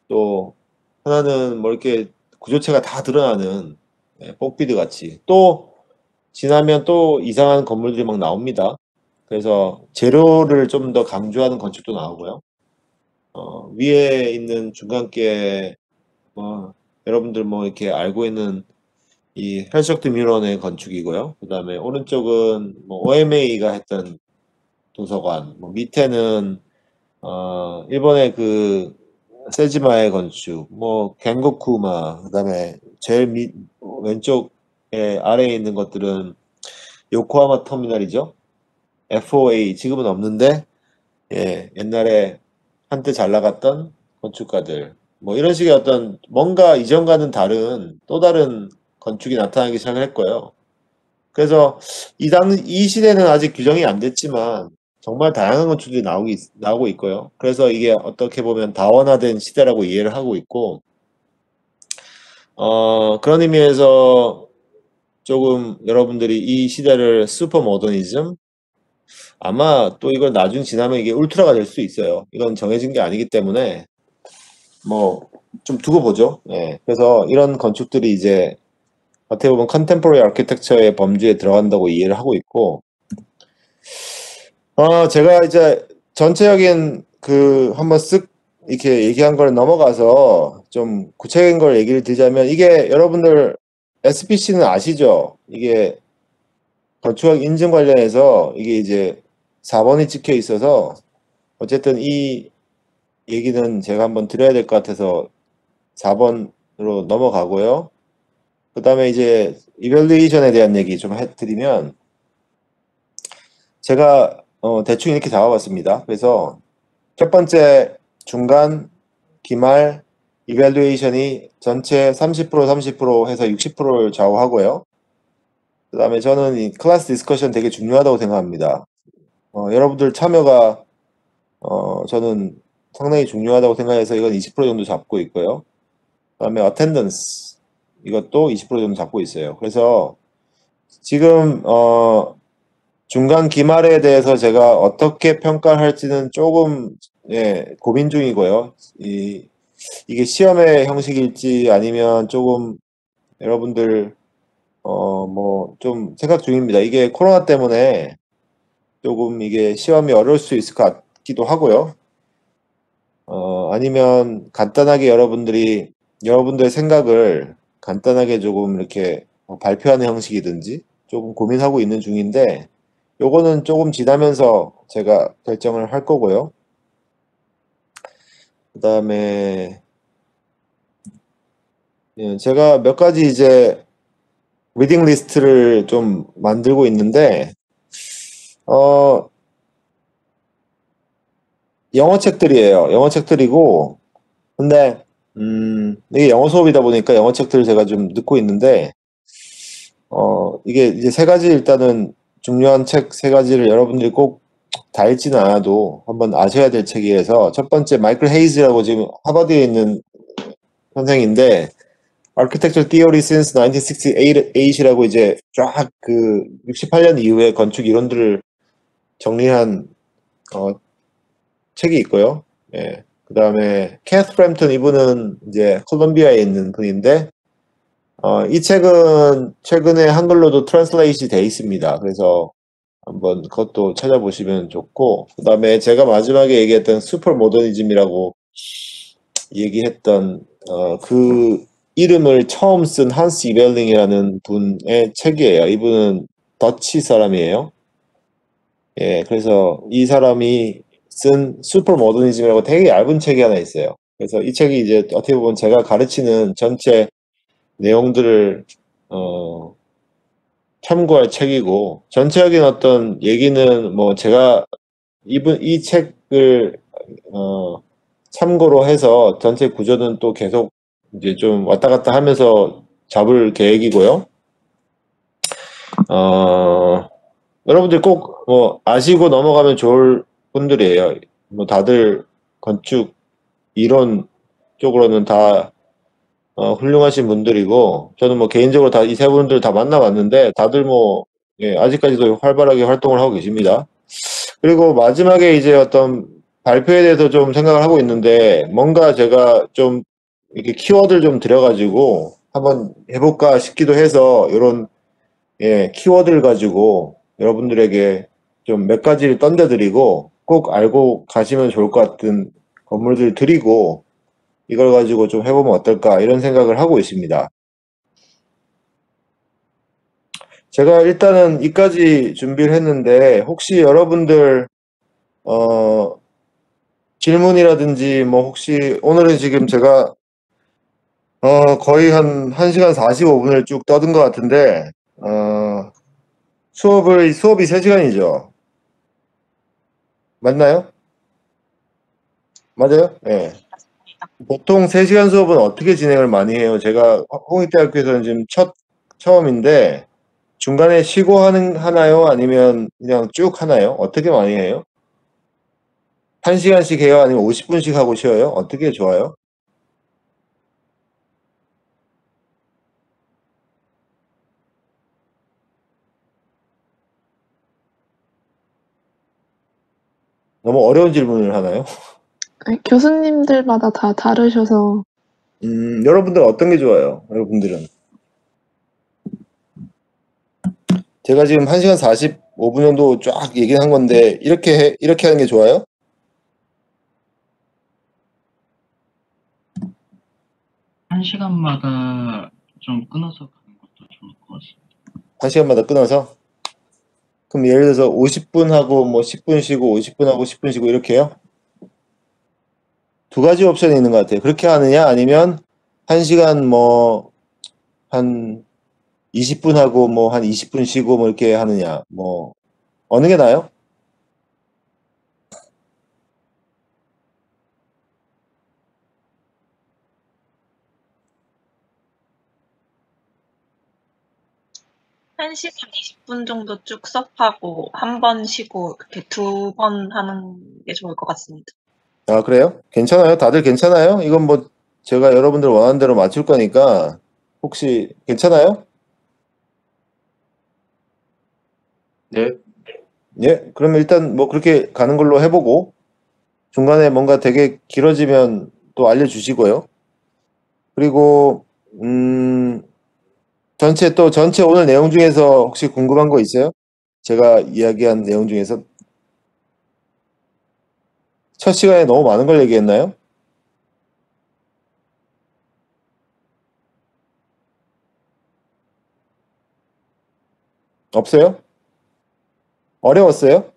또 하나는 뭐 이렇게 구조체가 다 드러나는 뽕피드 같이 또 지나면 또 이상한 건물들이 막 나옵니다. 그래서 재료를 좀 더 강조하는 건축도 나오고요. 위에 있는 중간께 여러분들 뭐 이렇게 알고 있는 이 헬셔트 뮤런의 건축이고요. 그 다음에 오른쪽은 뭐 OMA가 했던 도서관, 뭐 밑에는 일본의 그 세지마의 건축, 뭐 겐고쿠마, 그 다음에 제일 왼쪽에 아래에 있는 것들은 요코하마 터미널이죠. FOA 지금은 없는데 예, 옛날에 한때 잘 나갔던 건축가들 뭐 이런 식의 어떤 뭔가 이전과는 다른 또 다른 건축이 나타나기 시작을 했고요. 그래서 이 시대는 아직 규정이 안 됐지만 정말 다양한 건축들이 나오고 있고요. 그래서 이게 어떻게 보면 다원화된 시대라고 이해를 하고 있고 그런 의미에서 조금 여러분들이 이 시대를 슈퍼 모더니즘 아마 또 이걸 나중 지나면 이게 울트라가 될 수 있어요. 이건 정해진 게 아니기 때문에 뭐 좀 두고 보죠. 예. 그래서 이런 건축들이 이제 어떻게 보면 컨템포러리 아키텍처의 범주에 들어간다고 이해를 하고 있고 제가 이제 전체적인 그 한번 쓱 이렇게 얘기한 걸 넘어가서 좀 구체적인 걸 얘기를 드리자면 이게 여러분들 SPC는 아시죠? 이게 건축학 인증 관련해서 이게 이제 4번이 찍혀 있어서 어쨌든 이 얘기는 제가 한번 드려야 될 것 같아서 4번으로 넘어가고요. 그 다음에 이제 이밸류에이션에 대한 얘기 좀 해드리면 제가 대충 이렇게 잡아봤습니다. 그래서 첫 번째 중간, 기말, 이밸류에이션이 전체 30% 30% 해서 60%를 좌우하고요. 그 다음에 저는 이 클래스 디스커션 되게 중요하다고 생각합니다. 여러분들 참여가 저는 상당히 중요하다고 생각해서 이건 20% 정도 잡고 있고요. 그 다음에 어텐던스 이것도 20% 정도 잡고 있어요. 그래서 지금 중간 기말에 대해서 제가 어떻게 평가를 할지는 조금 고민 중이고요. 이게 시험의 형식일지 아니면 조금 여러분들 뭐 좀 생각 중입니다. 이게 코로나 때문에 조금 이게 시험이 어려울 수 있을 것 같기도 하고요. 아니면 간단하게 여러분들의 생각을 간단하게 조금 이렇게 발표하는 형식이든지 조금 고민하고 있는 중인데 요거는 조금 지나면서 제가 결정을 할 거고요. 그 다음에 제가 몇 가지 이제 리딩 리스트를 좀 만들고 있는데 영어 책들이에요. 영어 책들이고 근데 이게 영어 수업이다 보니까 영어 책들을 제가 좀 넣고 있는데 이게 이제 세 가지 일단은 중요한 책 세 가지를 여러분들이 꼭 다 읽지는 않아도 한번 아셔야 될 책이어서 첫 번째 마이클 헤이즈라고 지금 하버드에 있는 선생인데 Architecture Theory Since 1968이라고 이제 쫙 그 68년 이후에 건축 이론들을 정리한 책이 있고요. 예. 그 다음에 캐스 프램튼 이분은 이제 콜롬비아에 있는 분인데 이 책은 최근에 한글로도 트랜슬레이트 돼 있습니다. 그래서 한번 그것도 찾아보시면 좋고 그 다음에 제가 마지막에 얘기했던 슈퍼 모더니즘이라고 얘기했던 그 이름을 처음 쓴 한스 이벨링이라는 분의 책이에요. 이분은 더치 사람이에요. 예, 그래서 이 사람이 쓴 슈퍼 모더니즘이라고 되게 얇은 책이 하나 있어요. 그래서 이 책이 이제 어떻게 보면 제가 가르치는 전체 내용들을 참고할 책이고 전체적인 어떤 얘기는 뭐 제가 이 책을 참고로 해서 전체 구조는 또 계속 이제 좀 왔다 갔다 하면서 잡을 계획이고요. 여러분들 꼭 뭐 아시고 넘어가면 좋을 분들이에요. 뭐 다들 건축 이론 쪽으로는 다 훌륭하신 분들이고 저는 뭐 개인적으로 다 이 세 분들 다 만나봤는데 다들 뭐 아직까지도 활발하게 활동을 하고 계십니다. 그리고 마지막에 이제 어떤 발표에 대해서 좀 생각을 하고 있는데 뭔가 제가 좀 이렇게 키워드를 좀 들여가지고 한번 해볼까 싶기도 해서 이런 키워드를 가지고 여러분들에게 좀 몇 가지를 던져드리고 꼭 알고 가시면 좋을 것 같은 건물들 드리고 이걸 가지고 좀 해보면 어떨까 이런 생각을 하고 있습니다. 제가 일단은 이까지 준비를 했는데 혹시 여러분들 질문이라든지 뭐 혹시 오늘은 지금 제가 거의 한 1시간 45분을 쭉 떠든 것 같은데 수업이 3시간이죠. 맞나요? 맞아요? 네. 보통 3시간 수업은 어떻게 진행을 많이 해요? 제가 홍익대학교에서는 지금 처음인데 중간에 쉬고 하나요? 아니면 그냥 쭉 하나요? 어떻게 많이 해요? 1시간씩 해요? 아니면 50분씩 하고 쉬어요? 어떻게 좋아요? 너무 어려운 질문을 하나요? 아니, 교수님들마다 다 다르셔서 여러분들 어떤 게 좋아요? 여러분들은 제가 지금 1시간 45분 정도 쫙 얘기한 건데 이렇게 하는 게 좋아요? 한 시간마다 좀 끊어서 가는 것도 좋을 것 같습니다. 1시간마다 끊어서? 그럼 예를 들어서 50분 하고 뭐 10분 쉬고 50분 하고 10분 쉬고 이렇게요? 두 가지 옵션이 있는 것 같아요. 그렇게 하느냐 아니면 1시간 뭐 한 20분 하고 뭐 한 20분 쉬고 뭐 이렇게 하느냐 뭐 어느 게 나아요? 한 시간 20분 정도 쭉 수업하고 한 번 쉬고 이렇게 2번 하는 게 좋을 것 같습니다. 아, 그래요? 괜찮아요? 다들 괜찮아요? 이건 뭐 제가 여러분들 원하는 대로 맞출 거니까 혹시 괜찮아요? 네. 예, 그러면 일단 뭐 그렇게 가는 걸로 해보고 중간에 뭔가 되게 길어지면 또 알려주시고요. 그리고 전체 오늘 내용 중에서 혹시 궁금한 거 있어요? 제가 이야기한 내용 중에서 첫 시간에 너무 많은 걸 얘기했나요? 없어요? 어려웠어요?